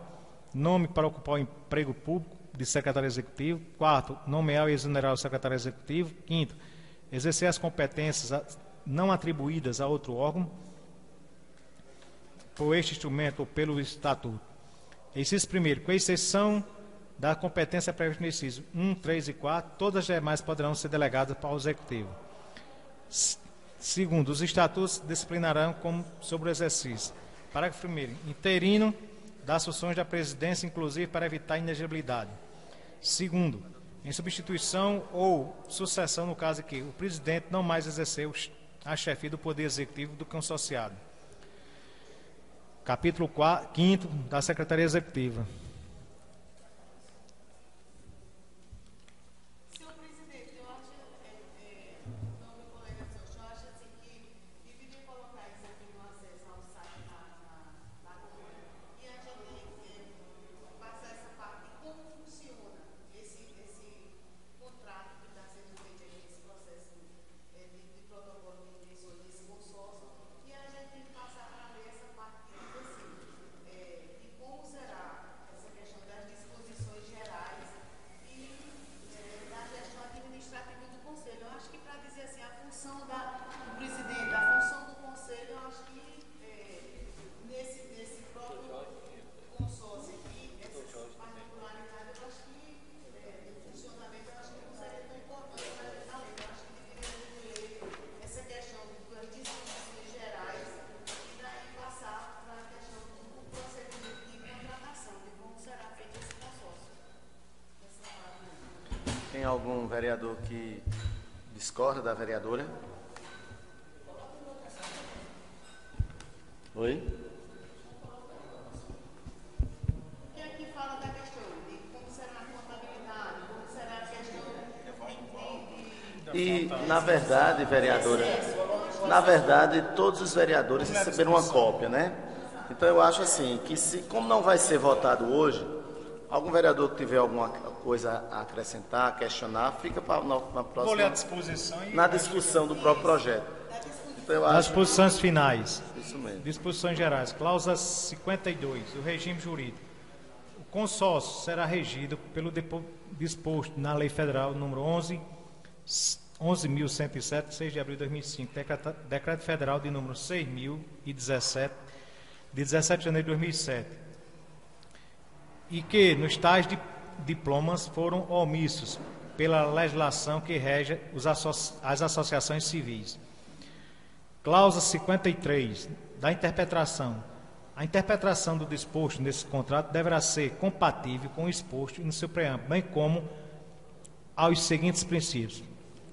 nome para ocupar o emprego público de secretário executivo. 4º, nomear e exonerar o secretário executivo. 5º, exercer as competências não atribuídas a outro órgão por este instrumento ou pelo estatuto. Inciso 1º, com exceção da competência prevista no inciso 1, 3 e 4, todas as demais poderão ser delegadas para o Executivo. 2º, os estatutos disciplinarão como sobre o exercício. Parágrafo 1º. Interino das funções da presidência, inclusive para evitar inegibilidade. Segundo, em substituição ou sucessão no caso em que o presidente não mais exerceu a chefia do Poder Executivo do consociado. Capítulo 5º da Secretaria Executiva.
Tem algum vereador que discorda da vereadora? Oi?
Quem aqui fala da questão de como será a contabilidade, como será a questão
E, na verdade, vereadora, na verdade, todos os vereadores receberam uma cópia, né? Então, eu acho assim, que como não vai ser votado hoje, algum vereador que tiver alguma coisa a acrescentar, questionar, fica para na próxima.
Vou ler a disposição
na discussão do próprio projeto. Então, eu
As
acho
disposições finais.
isso mesmo.
Disposições gerais. Cláusula 52 do regime jurídico. O consórcio será regido pelo disposto na Lei Federal número 11.107, 6 de abril de 2005, Decreto Federal de número 6.017, de 17 de janeiro de 2007, e que nos tais diplomas foram omissos pela legislação que rege as associações civis. Cláusula 53 da interpretação. A interpretação do disposto nesse contrato deverá ser compatível com o exposto no seu preâmbulo, bem como aos seguintes princípios.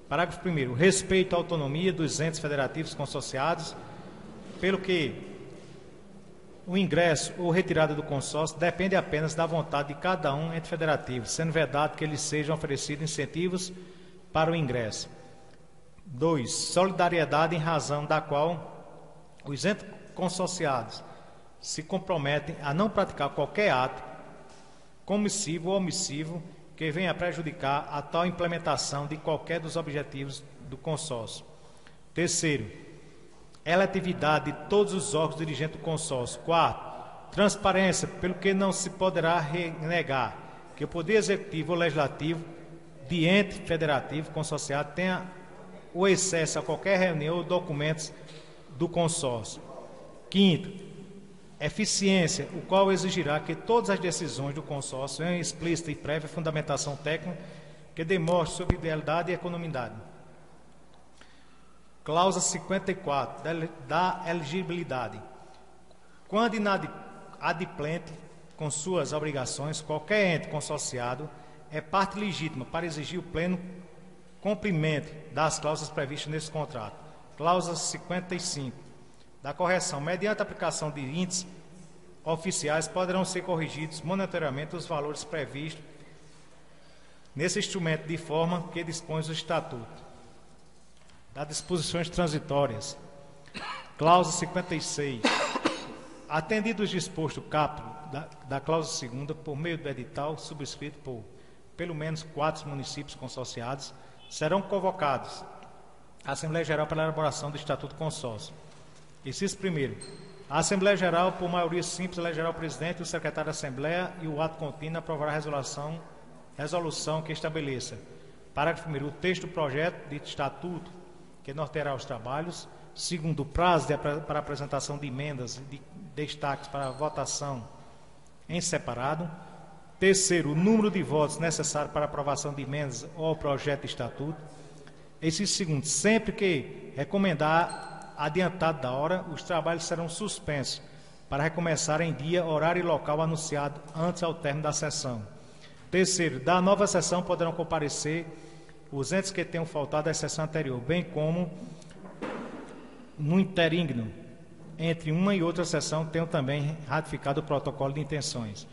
Parágrafo 1º. Respeito à autonomia dos entes federativos consorciados, pelo que o ingresso ou retirada do consórcio depende apenas da vontade de cada um ente federativo, sendo vedado que lhes sejam oferecidos incentivos para o ingresso. 2. Solidariedade em razão da qual os entes consorciados se comprometem a não praticar qualquer ato comissivo ou omissivo que venha a prejudicar a tal implementação de qualquer dos objetivos do consórcio. 3º, eletividade de todos os órgãos dirigentes do consórcio. 4º, transparência, pelo que não se poderá renegar que o Poder Executivo ou Legislativo de ente federativo consorciado tenha o acesso a qualquer reunião ou documentos do consórcio. 5º, eficiência, o qual exigirá que todas as decisões do consórcio tenham explícita e prévia fundamentação técnica que demonstre sua fidelidade e economidade. Cláusula 54 da elegibilidade. Quando inadimplente com suas obrigações, qualquer ente consorciado é parte legítima para exigir o pleno cumprimento das cláusulas previstas nesse contrato. Cláusula 55 da correção. Mediante a aplicação de índices oficiais, poderão ser corrigidos monetariamente os valores previstos nesse instrumento de forma que dispõe o Estatuto. Das disposições transitórias. Cláusula 56. Atendido os dispostos caput da cláusula 2ª, por meio do edital subscrito por pelo menos 4 municípios consorciados, serão convocados a Assembleia Geral para a elaboração do Estatuto do Consórcio. Inciso 1º. A Assembleia Geral, por maioria simples, elegerá o presidente, o secretário da Assembleia e o ato contínuo aprovará a resolução que estabeleça. Parágrafo 1º. O texto do projeto de Estatuto que norteará os trabalhos. 2º. O prazo para apresentação de emendas e de destaques para a votação em separado. 3º. O número de votos necessário para aprovação de emendas ao projeto de Estatuto. Inciso 2º. Sempre que recomendar adiantado da hora, os trabalhos serão suspensos para recomeçar em dia, horário e local anunciado antes ao término da sessão. Terceiro, da nova sessão poderão comparecer os entes que tenham faltado à sessão anterior, bem como no interregno entre uma e outra sessão tenham também ratificado o protocolo de intenções.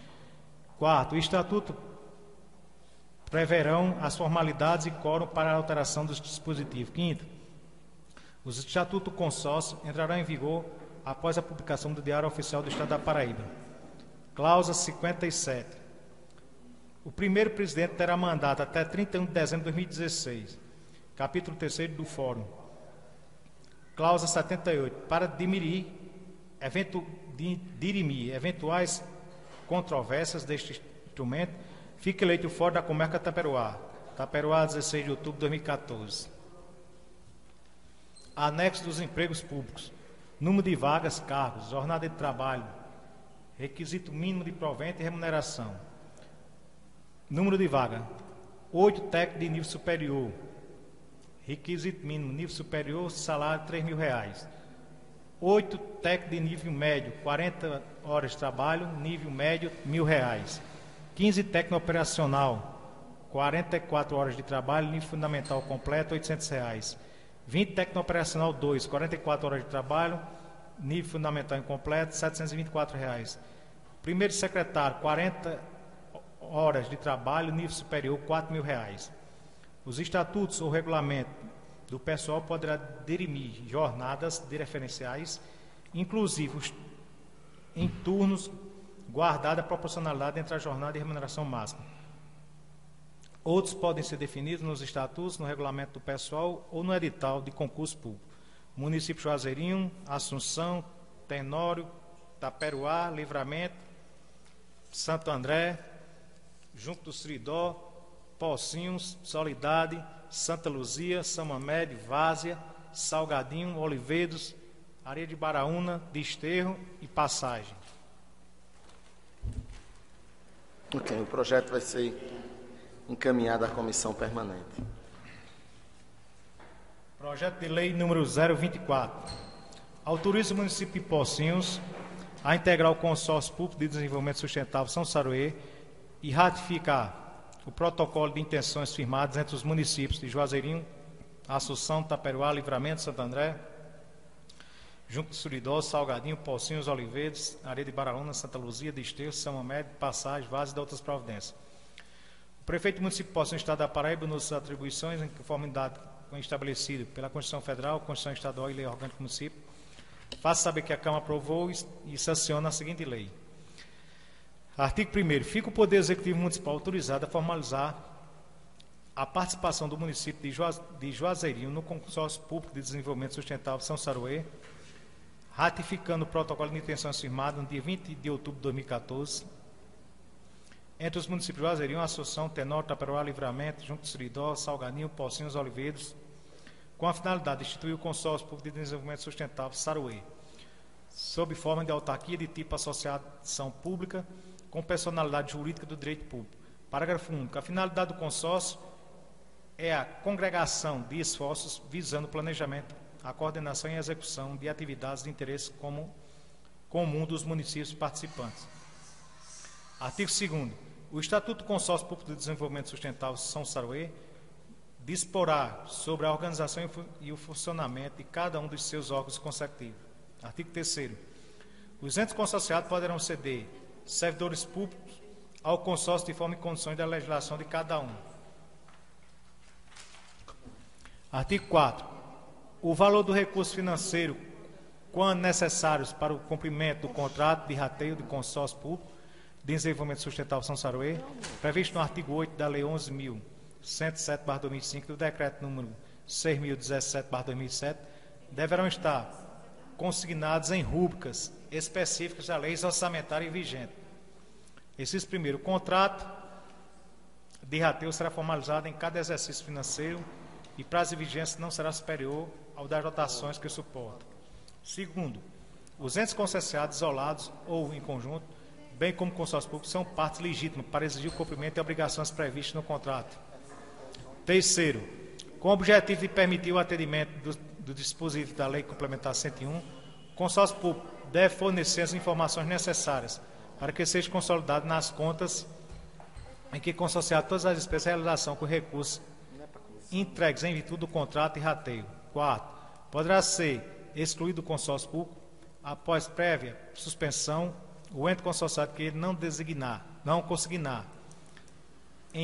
Quarto, o Estatuto preverão as formalidades e quórum para a alteração dos dispositivos. Quinto, os Estatutos do Consórcio entrarão em vigor após a publicação do Diário Oficial do Estado da Paraíba. Cláusula 57. O primeiro presidente terá mandato até 31 de dezembro de 2016. Capítulo 3º do Fórum. Cláusula 78. Para dirimir eventuais controvérsias deste instrumento, fica eleito o Fórum da Comarca Taperoá. Taperoá, 16 de outubro de 2014. Anexo dos empregos públicos. Número de vagas, cargos, jornada de trabalho, requisito mínimo de provento e remuneração. Número de vaga, 8 técnicos de nível superior. Requisito mínimo, nível superior, salário R$3.000. 8 técnicos de nível médio, 40 horas de trabalho, nível médio, R$1.000. 15 técnico operacional, 44 horas de trabalho, nível fundamental completo, R$800. 20 técnico operacional 2, 44 horas de trabalho, nível fundamental incompleto, R$724. Primeiro secretário, 40 horas de trabalho, nível superior, R$4.000. Os estatutos ou regulamento do pessoal poderá dirimir jornadas diferenciais, inclusive em turnos, guardada a proporcionalidade entre a jornada e a remuneração máxima. Outros podem ser definidos nos estatutos, no regulamento do pessoal ou no edital de concurso público. Município Juazeirinho, Assunção, Tenório, Taperoá, Livramento, Santo André, Junco do Seridó, Pocinhos, Soledade, Santa Luzia, São Mamédio, Várzea, Salgadinho, Oliveiros, Areia de Baraúna, Desterro e Passagem.
Ok, o projeto vai ser encaminhado à comissão permanente.
Projeto de lei número 024. Autoriza o município de Pocinhos a integrar o consórcio público de desenvolvimento sustentável São Saruê e ratificar o protocolo de intenções firmadas entre os municípios de Juazeirinho, Assunção, Taperoá, Livramento, Santo André, Junco do Seridó, Salgadinho, Pocinhos, Oliveiros, Areia de Baraúna, Santa Luzia, Desterro, São Mamédio, Passagem, Várzea e de outras providências. O prefeito do município de Pocinhos, Estado da Paraíba, nas suas atribuições, em conformidade com o estabelecido pela Constituição Federal, Constituição Estadual e Lei Orgânica do Município, faça saber que a Câmara aprovou e sanciona a seguinte lei. Artigo 1º. Fica o Poder Executivo Municipal autorizado a formalizar a participação do município de Juazeirinho no Consórcio Público de Desenvolvimento Sustentável São Saruê, ratificando o protocolo de intenções firmado no dia 20 de outubro de 2014, entre os municípios de Juazeirinho, Assunção, Tenório, Taperoá, Livramento, Junco do Seridó, Salgadinho, Pocinhos, Oliveiros, com a finalidade de instituir o Consórcio Público de Desenvolvimento Sustentável Saruê, sob forma de autarquia de tipo associação pública, com personalidade jurídica do direito público. Parágrafo único. A finalidade do consórcio é a congregação de esforços visando o planejamento, a coordenação e a execução de atividades de interesse comum dos municípios participantes. Artigo 2º. O Estatuto do Consórcio Público de Desenvolvimento Sustentável São Saruê disporá sobre a organização e o funcionamento de cada um dos seus órgãos consecutivos. Artigo 3º. Os entes consorciados poderão ceder servidores públicos ao consórcio de forma e condições da legislação de cada um. Artigo 4º. O valor do recurso financeiro, quando necessários para o cumprimento do contrato de rateio de consórcio público de desenvolvimento sustentável São Saruê, previsto no artigo 8 da Lei 11.107/2005 e do Decreto número 6.017/2007, deverão estar consignados em rúbricas específicas da lei orçamentária vigente. Inciso primeiro, o contrato de rateio será formalizado em cada exercício financeiro e prazo de vigência não será superior ao das dotações que suportam. Segundo, os entes concessionários isolados ou em conjunto, bem como o consórcio público, são partes legítimas para exigir o cumprimento de obrigações previstas no contrato. Terceiro, com o objetivo de permitir o atendimento do dispositivo da Lei Complementar 101, consórcio público deve fornecer as informações necessárias para que seja consolidado nas contas em que consorciar todas as despesas de realização com recursos entregues em virtude do contrato e rateio. 4. Poderá ser excluído do consórcio público, após prévia suspensão, o ente consorciado que ele não consignar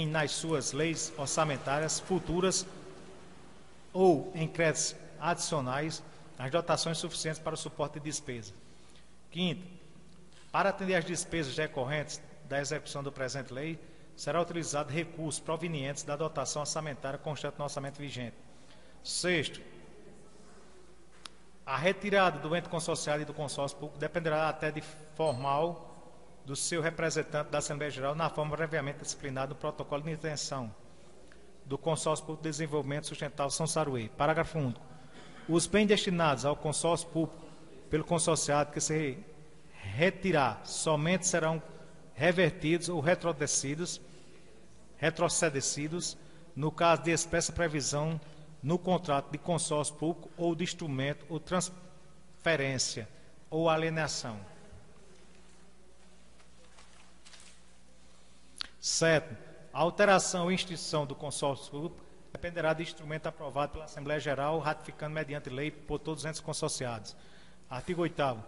nas suas leis orçamentárias futuras ou em créditos adicionais as dotações suficientes para o suporte de despesa. 5. Para atender às despesas decorrentes da execução do presente lei, será utilizado recursos provenientes da dotação orçamentária constante no orçamento vigente. 6. A retirada do ente consorciado e do consórcio público dependerá até de formal do seu representante da Assembleia Geral na forma previamente disciplinada do protocolo de intenção do Consórcio Público de Desenvolvimento Sustentável São Saruê. Parágrafo único. Os bens destinados ao consórcio público pelo consorciado que se retirar somente serão revertidos ou retrocedidos no caso de expressa previsão no contrato de consórcio público ou de instrumento ou transferência ou alienação. 7. A alteração ou extinção do consórcio público dependerá de instrumento aprovado pela Assembleia Geral, ratificando mediante lei por todos os entes consorciados. Artigo 8º.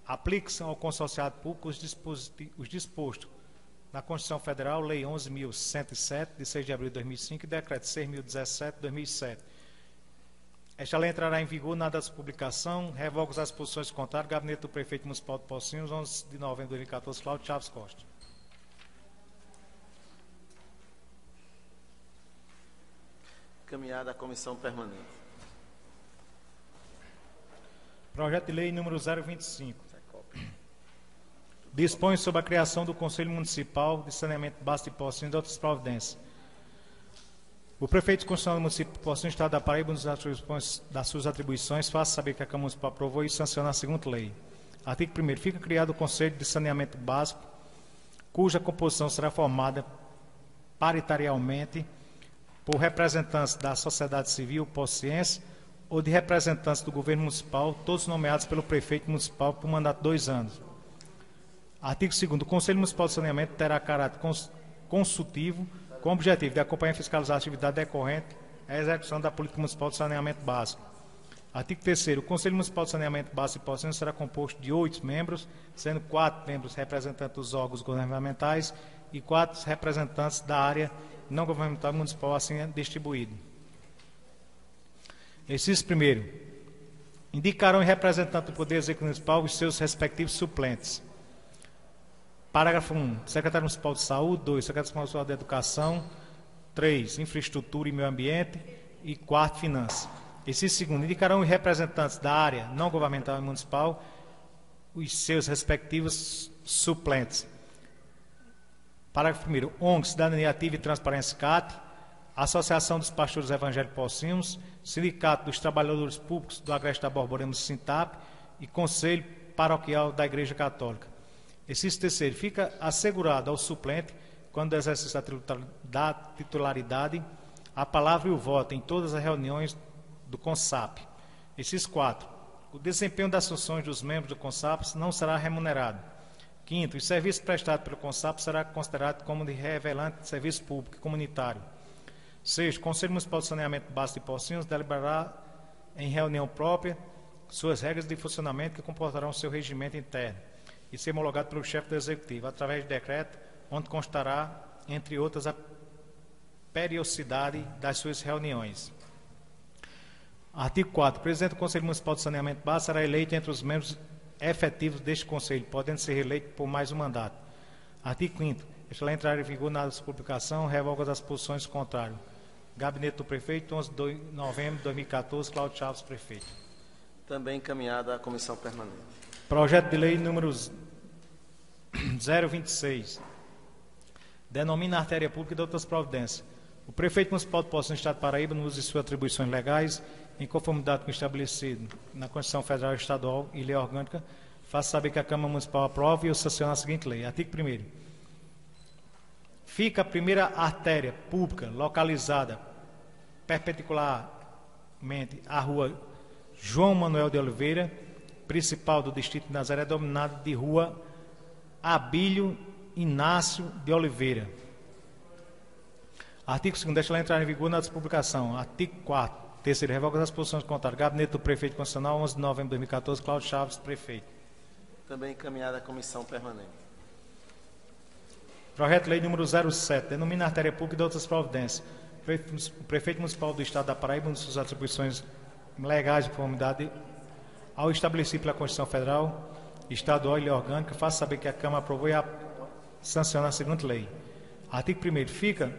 Aplica-se ao consorciado público os dispostos na Constituição Federal, Lei 11.107, de 6 de abril de 2005, e Decreto 6.017, de 2007. Esta lei entrará em vigor na data de publicação, revoga as disposições contrárias, Gabinete do Prefeito Municipal de Pocinhos, 11 de novembro de 2014, Cláudio Chaves Costa.
Encaminhada à comissão permanente.
Projeto de lei número 025. Dispõe sobre a criação do Conselho Municipal de Saneamento Básico de Pocinhos e outras providências. O prefeito constitucional do município de Pocinhos, Estado da Paraíba, nos das suas atribuições, faz saber que a Câmara Municipal aprovou e sanciona a seguinte lei. Artigo 1º. Fica criado o Conselho de Saneamento Básico, cuja composição será formada paritarialmente por representantes da sociedade civil pociense ou de representantes do governo municipal, todos nomeados pelo prefeito municipal por mandato de 2 anos. Artigo 2º. O Conselho Municipal de Saneamento terá caráter consultivo, com o objetivo de acompanhar e fiscalizar a atividade decorrente à execução da Política Municipal de Saneamento Básico. Artigo 3º. O Conselho Municipal de Saneamento Básico de Pocinhos será composto de 8 membros, sendo 4 membros representantes dos órgãos governamentais e 4 representantes da área não governamental municipal, assim distribuído. Inciso 1º. Indicarão em representante do Poder Executivo Municipal os seus respectivos suplentes. Parágrafo 1. Secretário Municipal de Saúde. 2. Secretário Municipal de Educação. 3. Infraestrutura e Meio Ambiente. E 4. Finanças. Inciso 2º. Indicarão os representantes da área não governamental e municipal os seus respectivos suplentes. Parágrafo 1º. ONG, Cidadania Ativa e Transparência CAT, Associação dos Pastores Evangélicos Pocinhos, Sindicato dos Trabalhadores Públicos do Agreste da Borborema Sintap e Conselho Paroquial da Igreja Católica. Inciso 3º. Fica assegurado ao suplente, quando exerce da titularidade, a palavra e o voto em todas as reuniões do CONSAP. Inciso 4. O desempenho das funções dos membros do CONSAP não será remunerado. 5º. O serviço prestado pelo CONSAP será considerado como de relevante de serviço público e comunitário. 6º. O Conselho Municipal de Saneamento Básico de Pocinhos deliberará em reunião própria suas regras de funcionamento que comportarão seu regimento interno e ser homologado pelo chefe do Executivo, através de decreto, onde constará, entre outras, a periodicidade das suas reuniões. Artigo 4º. O presidente do Conselho Municipal de Saneamento Básico será eleito entre os membros efetivos deste Conselho, podendo ser reeleito por mais um mandato. Artigo 5º. Esta lei entrará em vigor na publicação, revoga das posições contrárias. Gabinete do Prefeito, 11 de novembro de 2014, Cláudio Chaves, Prefeito.
Também encaminhada à comissão permanente.
Projeto de lei número 026. Denomina artéria pública e de outras providências. O Prefeito Municipal de Pocinhos, Estado de Paraíba, no uso de suas atribuições legais, em conformidade com o estabelecido na Constituição Federal e Estadual e Lei Orgânica, faz saber que a Câmara Municipal aprova e sanciona a seguinte lei. Artigo 1º. Fica a primeira artéria pública localizada perpendicularmente à rua João Manuel de Oliveira, principal do distrito de Nazaré, denominada de Rua Abílio Inácio de Oliveira. Artigo 2º, deixa ela entrar em vigor na publicação. Artigo 4º, terceiro, revoga as posições contrárias. Gabinete do Prefeito Constitucional, 11 de novembro de 2014, Cláudio Chaves, Prefeito.
Também encaminhada à Comissão Permanente.
Projeto de Lei número 07, denomina artéria pública e de outras providências. O Prefeito Municipal do Estado da Paraíba, nas suas atribuições legais de conformidade ao estabelecido pela Constituição Federal, Estadual e Lei Orgânica, faça saber que a Câmara aprovou e sanciona a seguinte lei. Artigo 1º, fica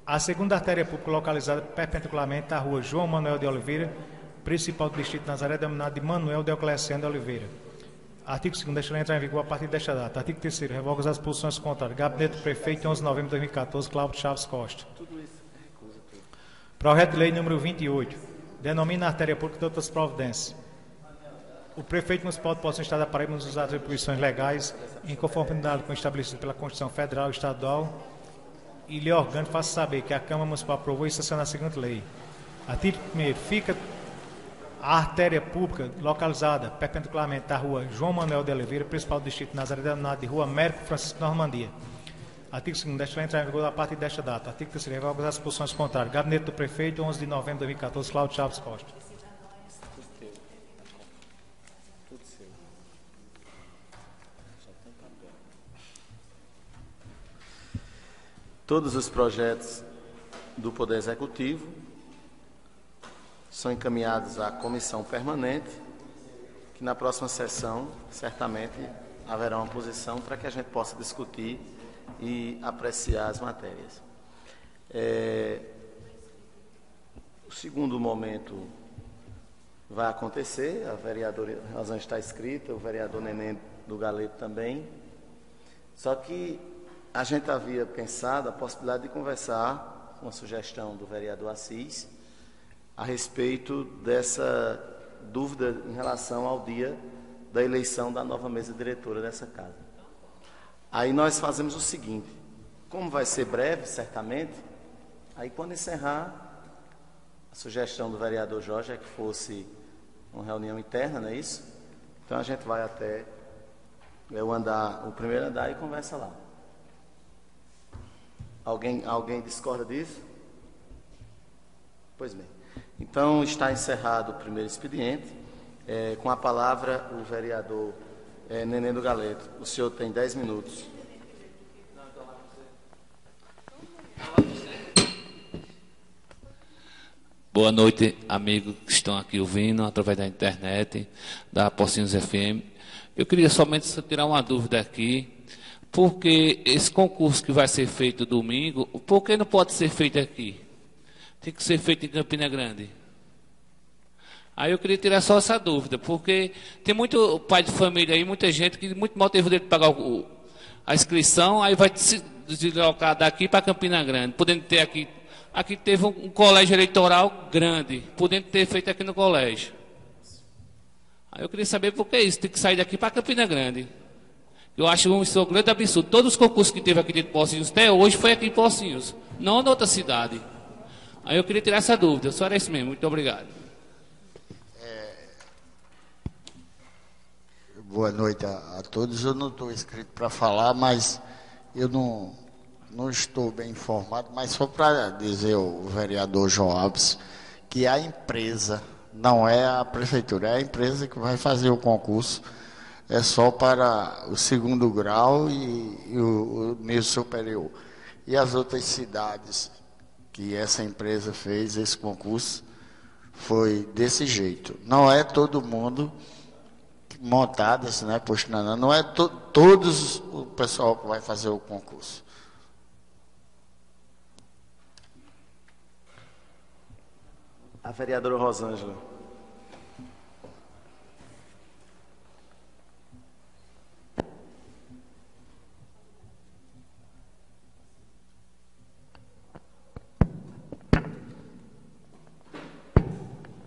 a segunda artéria pública localizada perpendicularmente à rua João Manuel de Oliveira, principal do distrito de Nazaré, denominada de Manuel Deocleciano de Oliveira. Artigo 2º, deixa ela entrar em vigor a partir desta data. Artigo 3º, revoga as posições contrárias. Gabinete do Prefeito, 11 de novembro de 2014, Cláudio Chaves Costa. Projeto de Lei número 28, denomina a artéria pública de outras providências. O Prefeito Municipal do Poço do Estado da Paraíba, nos usar atribuições legais, em conformidade com o estabelecido pela Constituição Federal, Estadual e Lei Orgânica, faça saber que a Câmara Municipal aprovou e sanciona a seguinte lei. Artigo 1º, fica a artéria pública localizada perpendicularmente à rua João Manuel de Oliveira, principal do distrito de Nazaré, denominada de Rua Américo Francisco Normandia. Artigo 2º, deixa entrar em vigor a partir desta data. Artigo 3º, revoga as posições contrárias. Gabinete do Prefeito, 11 de novembro de 2014, Cláudio Chaves Costa.
Todos os projetos do Poder Executivo são encaminhados à Comissão Permanente, que na próxima sessão, certamente, haverá uma posição para que a gente possa discutir e apreciar as matérias. O segundo momento vai acontecer, a vereadora Rosângela está escrita, o vereador Neném do Galeto também, só que a gente havia pensado a possibilidade de conversar com a sugestão do vereador Assis a respeito dessa dúvida em relação ao dia da eleição da nova mesa diretora dessa casa. Aí nós fazemos o seguinte, como vai ser breve, certamente, aí quando encerrar, a sugestão do vereador Jorge é que fosse uma reunião interna, não é isso? Então a gente vai até o primeiro andar e conversa lá. Alguém discorda disso? Pois bem. Então, está encerrado o primeiro expediente. Com a palavra, o vereador Neném do Galeto. O senhor tem 10 minutos.
Boa noite, amigos que estão aqui ouvindo através da internet, da Pocinhos FM. Eu queria somente tirar uma dúvida aqui. Porque esse concurso que vai ser feito domingo, por que não pode ser feito aqui? Tem que ser feito em Campina Grande. Aí eu queria tirar só essa dúvida, porque tem muito pai de família aí, muita gente que muito mal teve o direito de pagar a inscrição, aí vai se deslocar daqui para Campina Grande, podendo ter aqui teve um colégio eleitoral grande, podendo ter feito aqui no colégio. Aí eu queria saber por que isso, tem que sair daqui para Campina Grande. Eu acho isso um grande absurdo. Todos os concursos que teve aqui dentro de Pocinhos, até hoje, foi aqui em Pocinhos, não em outra cidade. Aí eu queria tirar essa dúvida. Só era isso mesmo. Muito obrigado.
Boa noite a todos. Eu não estou inscrito para falar, mas eu não estou bem informado. Mas só para dizer ao vereador Joabes que a empresa, não é a prefeitura, é a empresa que vai fazer o concurso. É só para o segundo grau e o nível superior. E as outras cidades que essa empresa fez esse concurso foi desse jeito. Não é todo mundo montado, assim, né, posto não é todos o pessoal que vai fazer o concurso.
A vereadora Rosângela.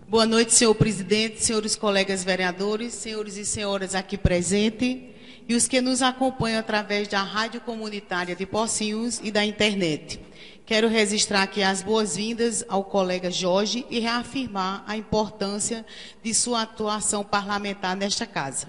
Boa noite, senhor presidente, senhores colegas vereadores, senhores e senhoras aqui presentes e os que nos acompanham através da rádio comunitária de Pocinhos e da internet. Quero registrar aqui as boas-vindas ao colega Jorge e reafirmar a importância de sua atuação parlamentar nesta casa.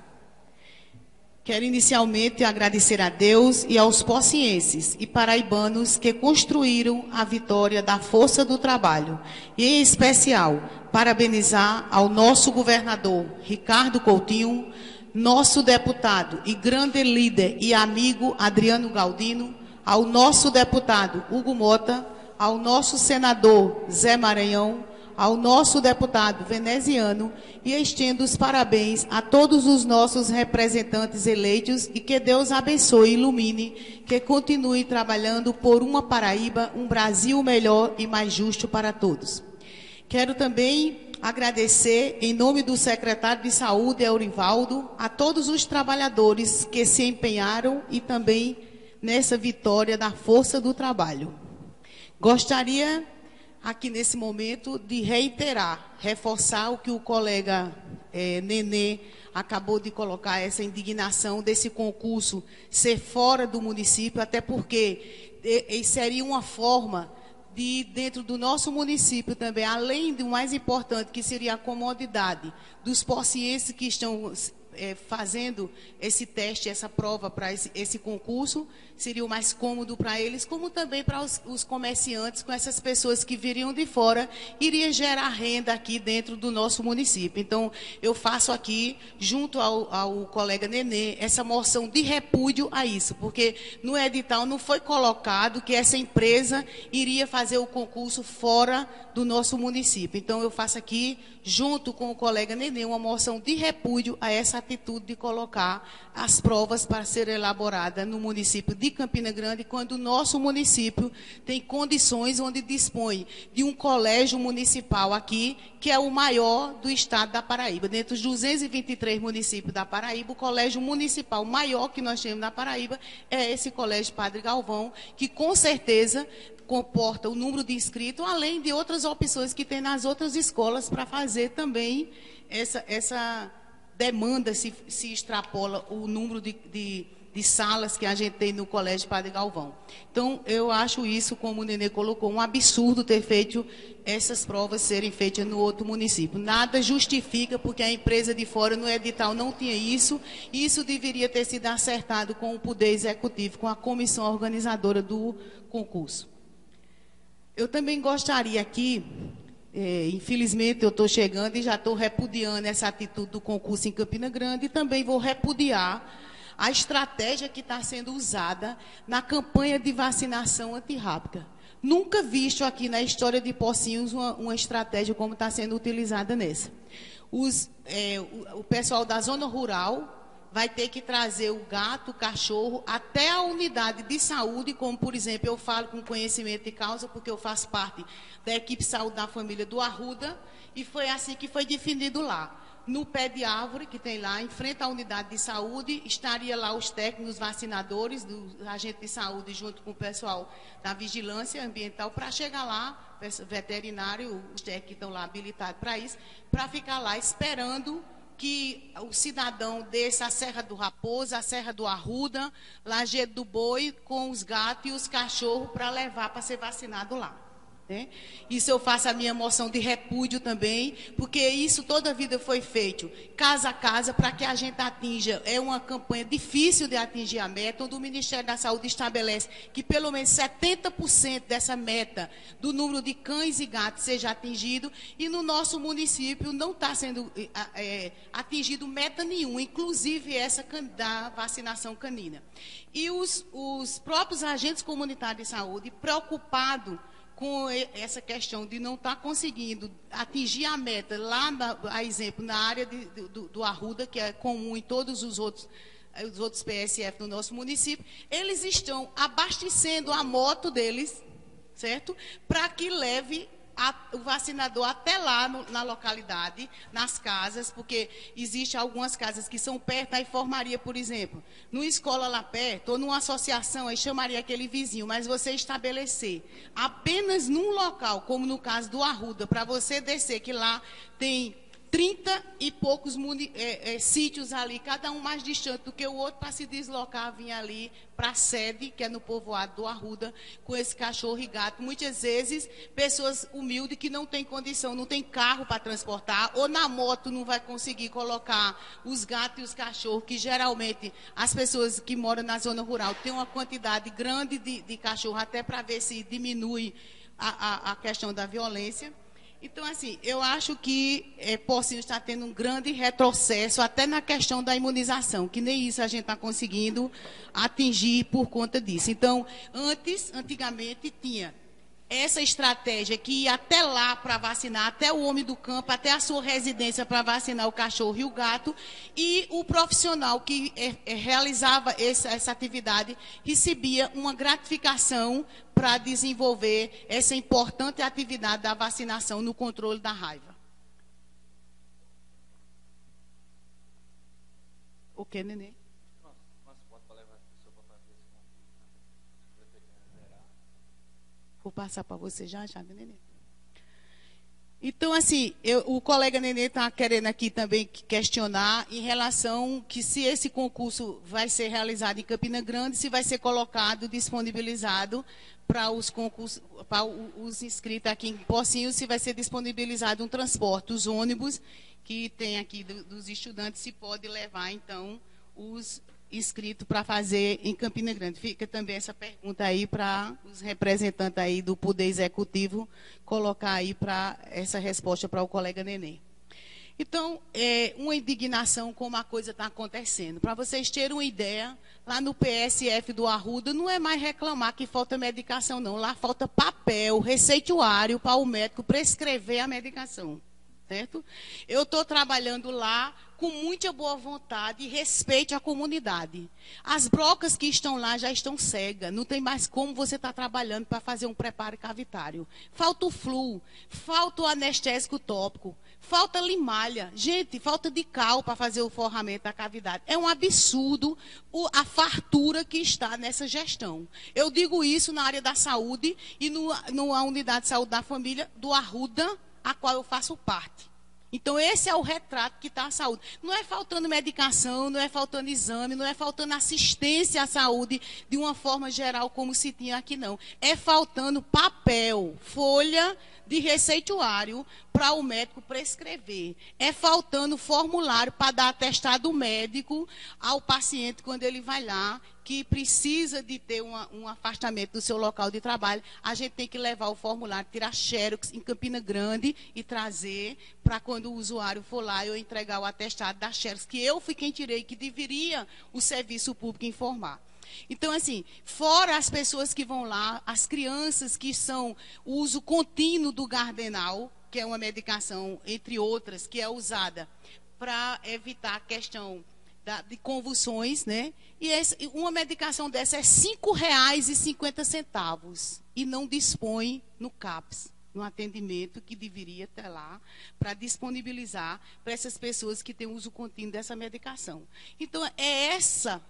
Quero inicialmente agradecer a Deus e aos pocinenses e paraibanos que construíram a vitória da força do trabalho. E, em especial, parabenizar ao nosso governador, Ricardo Coutinho, nosso deputado e grande líder e amigo Adriano Galdino, ao nosso deputado Hugo Mota, ao nosso senador Zé Maranhão, ao nosso deputado veneziano, e estendo os parabéns a todos os nossos representantes eleitos e que Deus abençoe e ilumine, que continue trabalhando por uma Paraíba, um Brasil melhor e mais justo para todos. Quero também agradecer, em nome do secretário de Saúde, Eurivaldo, a todos os trabalhadores que se empenharam e também nessa vitória da força do trabalho. Gostaria, aqui nesse momento, de reiterar, reforçar o que o colega Nenê acabou de colocar, essa indignação desse concurso ser fora do município, até porque seria uma forma de, dentro do nosso município também, além do mais importante, que seria a comodidade dos pocinenses que estão fazendo esse teste, essa prova para esse concurso, seria o mais cômodo para eles, como também para os comerciantes, com essas pessoas que viriam de fora, iria gerar renda aqui dentro do nosso município. Então, eu faço aqui, junto ao colega Nenê, essa moção de repúdio a isso, porque no edital não foi colocado que essa empresa iria fazer o concurso fora do nosso município. Então, eu faço aqui, junto com o colega Nenê, uma moção de repúdio a essa atitude de colocar as provas para serem elaboradas no município de Campina Grande, quando o nosso município tem condições onde dispõe de um colégio municipal aqui, que é o maior do estado da Paraíba. Dentre os 223 municípios da Paraíba, o colégio municipal maior que nós temos na Paraíba é esse Colégio Padre Galvão, que com certeza comporta o número de inscritos, além de outras opções que tem nas outras escolas para fazer também essa demanda, se extrapola o número de salas que a gente tem no Colégio Padre Galvão. Então, eu acho isso, como o Nenê colocou, um absurdo ter feito essas provas serem feitas no outro município. Nada justifica, porque a empresa de fora no edital não tinha isso, e isso deveria ter sido acertado com o Poder Executivo, com a comissão organizadora do concurso. Eu também gostaria aqui, infelizmente eu estou chegando e já estou repudiando essa atitude do concurso em Campina Grande, e também vou repudiar a estratégia que está sendo usada na campanha de vacinação antirrábica. Nunca visto aqui na história de Pocinhos uma estratégia como está sendo utilizada nessa. O pessoal da zona rural vai ter que trazer o gato, o cachorro, até a unidade de saúde, como, por exemplo, eu falo com conhecimento de causa, porque eu faço parte da equipe de saúde da família do Arruda, e foi assim que foi definido lá. No pé de árvore, que tem lá, em frente à unidade de saúde, estaria lá os técnicos vacinadores, do agente de saúde, junto com o pessoal da vigilância ambiental, para chegar lá, veterinário, os técnicos que estão lá habilitados para isso, para ficar lá esperando que o cidadão desça a Serra do Raposo, a Serra do Arruda, Lajeado do Boi, com os gatos e os cachorros para levar para ser vacinado lá. Isso eu faço a minha moção de repúdio também, porque isso toda a vida foi feito, casa a casa, para que a gente atinja. É uma campanha difícil de atingir a meta, onde o Ministério da Saúde estabelece que pelo menos 70% dessa meta do número de cães e gatos seja atingido, e no nosso município não está sendo atingido meta nenhuma, inclusive essa da vacinação canina. E os próprios agentes comunitários de saúde, preocupados com essa questão de não estar conseguindo atingir a meta lá, a exemplo, na área do Arruda, que é comum em todos os outros PSF do nosso município, eles estão abastecendo a moto deles, certo? Para que leve o vacinador até lá na localidade, nas casas, porque existem algumas casas que são perto, aí formaria, por exemplo, numa escola lá perto, ou numa associação, aí chamaria aquele vizinho, mas você estabelecer apenas num local, como no caso do Arruda, para você descer, que lá tem 30 e poucos sítios ali, cada um mais distante do que o outro, para se deslocar, vir ali para a sede, que é no povoado do Arruda, com esse cachorro e gato. Muitas vezes, pessoas humildes que não têm condição, não tem carro para transportar, ou na moto não vai conseguir colocar os gatos e os cachorros, que geralmente as pessoas que moram na zona rural têm uma quantidade grande de cachorro, até para ver se diminui a questão da violência. Então, assim, eu acho que Pocinhos está tendo um grande retrocesso até na questão da imunização, que nem isso a gente está conseguindo atingir por conta disso. Então, antigamente tinha essa estratégia que ia até lá para vacinar, até o homem do campo, até a sua residência para vacinar o cachorro e o gato, e o profissional que realizava essa atividade recebia uma gratificação para desenvolver essa importante atividade da vacinação no controle da raiva. O que, Nenê? Vou passar para você já, Nenê. Então, assim, o colega Nenê está querendo aqui também questionar em relação que se esse concurso vai ser realizado em Campina Grande, se vai ser colocado, disponibilizado para os concursos, para os inscritos aqui em Pocinhos, se vai ser disponibilizado um transporte, os ônibus que tem aqui dos estudantes, se pode levar, então, os inscrito para fazer em Campina Grande. Fica também essa pergunta aí para os representantes aí do Poder Executivo colocar aí para essa resposta para o colega Nenê. Então, uma indignação como a coisa está acontecendo. Para vocês terem uma ideia, lá no PSF do Arruda, não é mais reclamar que falta medicação, não. Lá falta papel, receituário para o médico prescrever a medicação. Certo? Eu estou trabalhando lá com muita boa vontade e respeito à comunidade. As brocas que estão lá já estão cegas, não tem mais como você estar trabalhando para fazer um preparo cavitário. Falta o flu, falta o anestésico tópico, falta limalha, gente, falta de cal para fazer o forramento da cavidade. É um absurdo a fartura que está nessa gestão. Eu digo isso na área da saúde e na unidade de saúde da família do Arruda, a qual eu faço parte. Então, esse é o retrato que está a saúde. Não é faltando medicação, não é faltando exame, não é faltando assistência à saúde de uma forma geral, como se tinha aqui, não. É faltando papel, folha de receituário para o médico prescrever. É faltando formulário para dar atestado médico ao paciente quando ele vai lá, que precisa de ter um afastamento do seu local de trabalho. A gente tem que levar o formulário, tirar xerox em Campina Grande e trazer para quando o usuário for lá eu entregar o atestado da xerox, que eu fui quem tirei, que deveria o serviço público informar. Então, assim, fora as pessoas que vão lá, as crianças que são o uso contínuo do Gardenal, que é uma medicação, entre outras, que é usada para evitar a questão de convulsões, né? E uma medicação dessa é R$ 5,50 e não dispõe no CAPS, no atendimento que deveria ter lá para disponibilizar para essas pessoas que têm uso contínuo dessa medicação. Então, é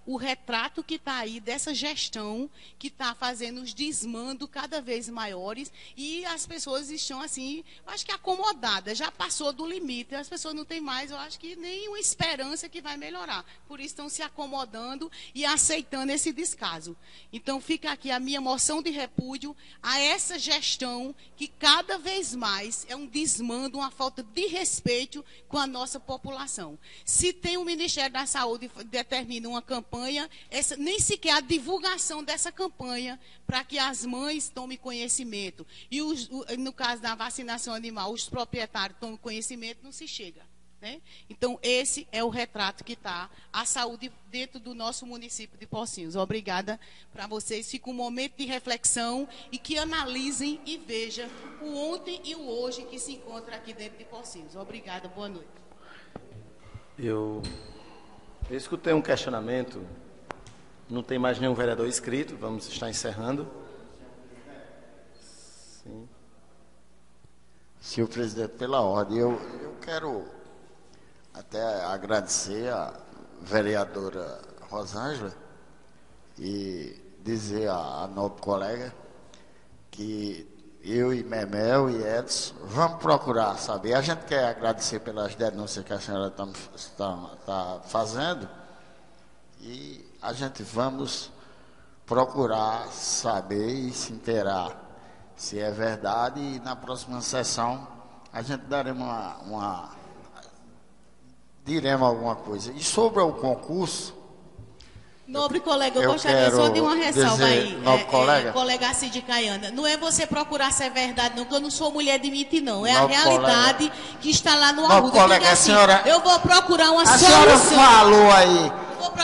o retrato que está aí dessa gestão que está fazendo os desmandos cada vez maiores e as pessoas estão, assim, acho que acomodadas, já passou do limite, as pessoas não têm mais, eu acho que nenhuma esperança que vai melhorar. Por isso estão se acomodando e aceitando esse descaso. Então, fica aqui a minha moção de repúdio a essa gestão que cada vez mais é um desmando, uma falta de respeito com a nossa população. Se tem o Ministério da Saúde determina uma campanha, nem sequer a divulgação dessa campanha para que as mães tomem conhecimento. E no caso da vacinação animal, os proprietários tomem conhecimento, não se chega. Né? Então, esse é o retrato que está a saúde dentro do nosso município de Pocinhos. Obrigada para vocês. Fica um momento de reflexão e que analisem e vejam o ontem e o hoje que se encontra aqui dentro de Pocinhos. Obrigada, boa noite.
Eu escutei um questionamento, não tem mais nenhum vereador inscrito, vamos estar encerrando. Sim.
Senhor presidente, pela ordem, eu quero até agradecer a vereadora Rosângela e dizer à nobre colega que eu e Memel e Edson, vamos procurar saber. A gente quer agradecer pelas denúncias que a senhora está fazendo e a gente vamos procurar saber e se inteirar se é verdade e na próxima sessão a gente daremos diremos alguma coisa. E sobre o concurso...
Nobre colega, eu gostaria só de uma ressalva aí.
Colega
Cid Caiana. Não é você procurar se é verdade, não, porque eu não sou mulher de mentir, não. É a
nobre
realidade
colega,
que está lá no
Nobre
Arruda.
colega,
Assim,
senhora,
eu vou procurar uma
a
solução.
senhora falou aí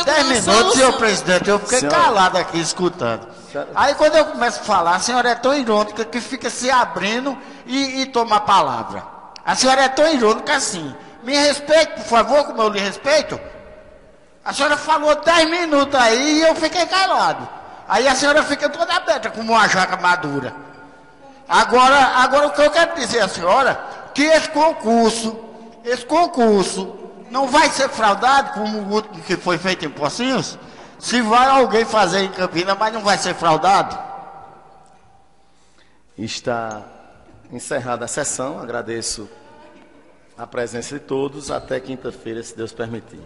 10 minutos,
solução.
senhor presidente, eu fiquei calado aqui escutando. Aí quando eu começo a falar, a senhora é tão irônica que fica se abrindo e toma a palavra. A senhora é tão irônica assim. Me respeite, por favor, como eu lhe respeito. A senhora falou 10 minutos aí e eu fiquei calado. Aí a senhora fica toda aberta como uma jaca madura. Agora o que eu quero dizer à senhora, que esse concurso não vai ser fraudado como o último que foi feito em Pocinhos? Se vai alguém fazer em Campinas, mas não vai ser fraudado?
Está encerrada a sessão. Agradeço a presença de todos. Até quinta-feira, se Deus permitir.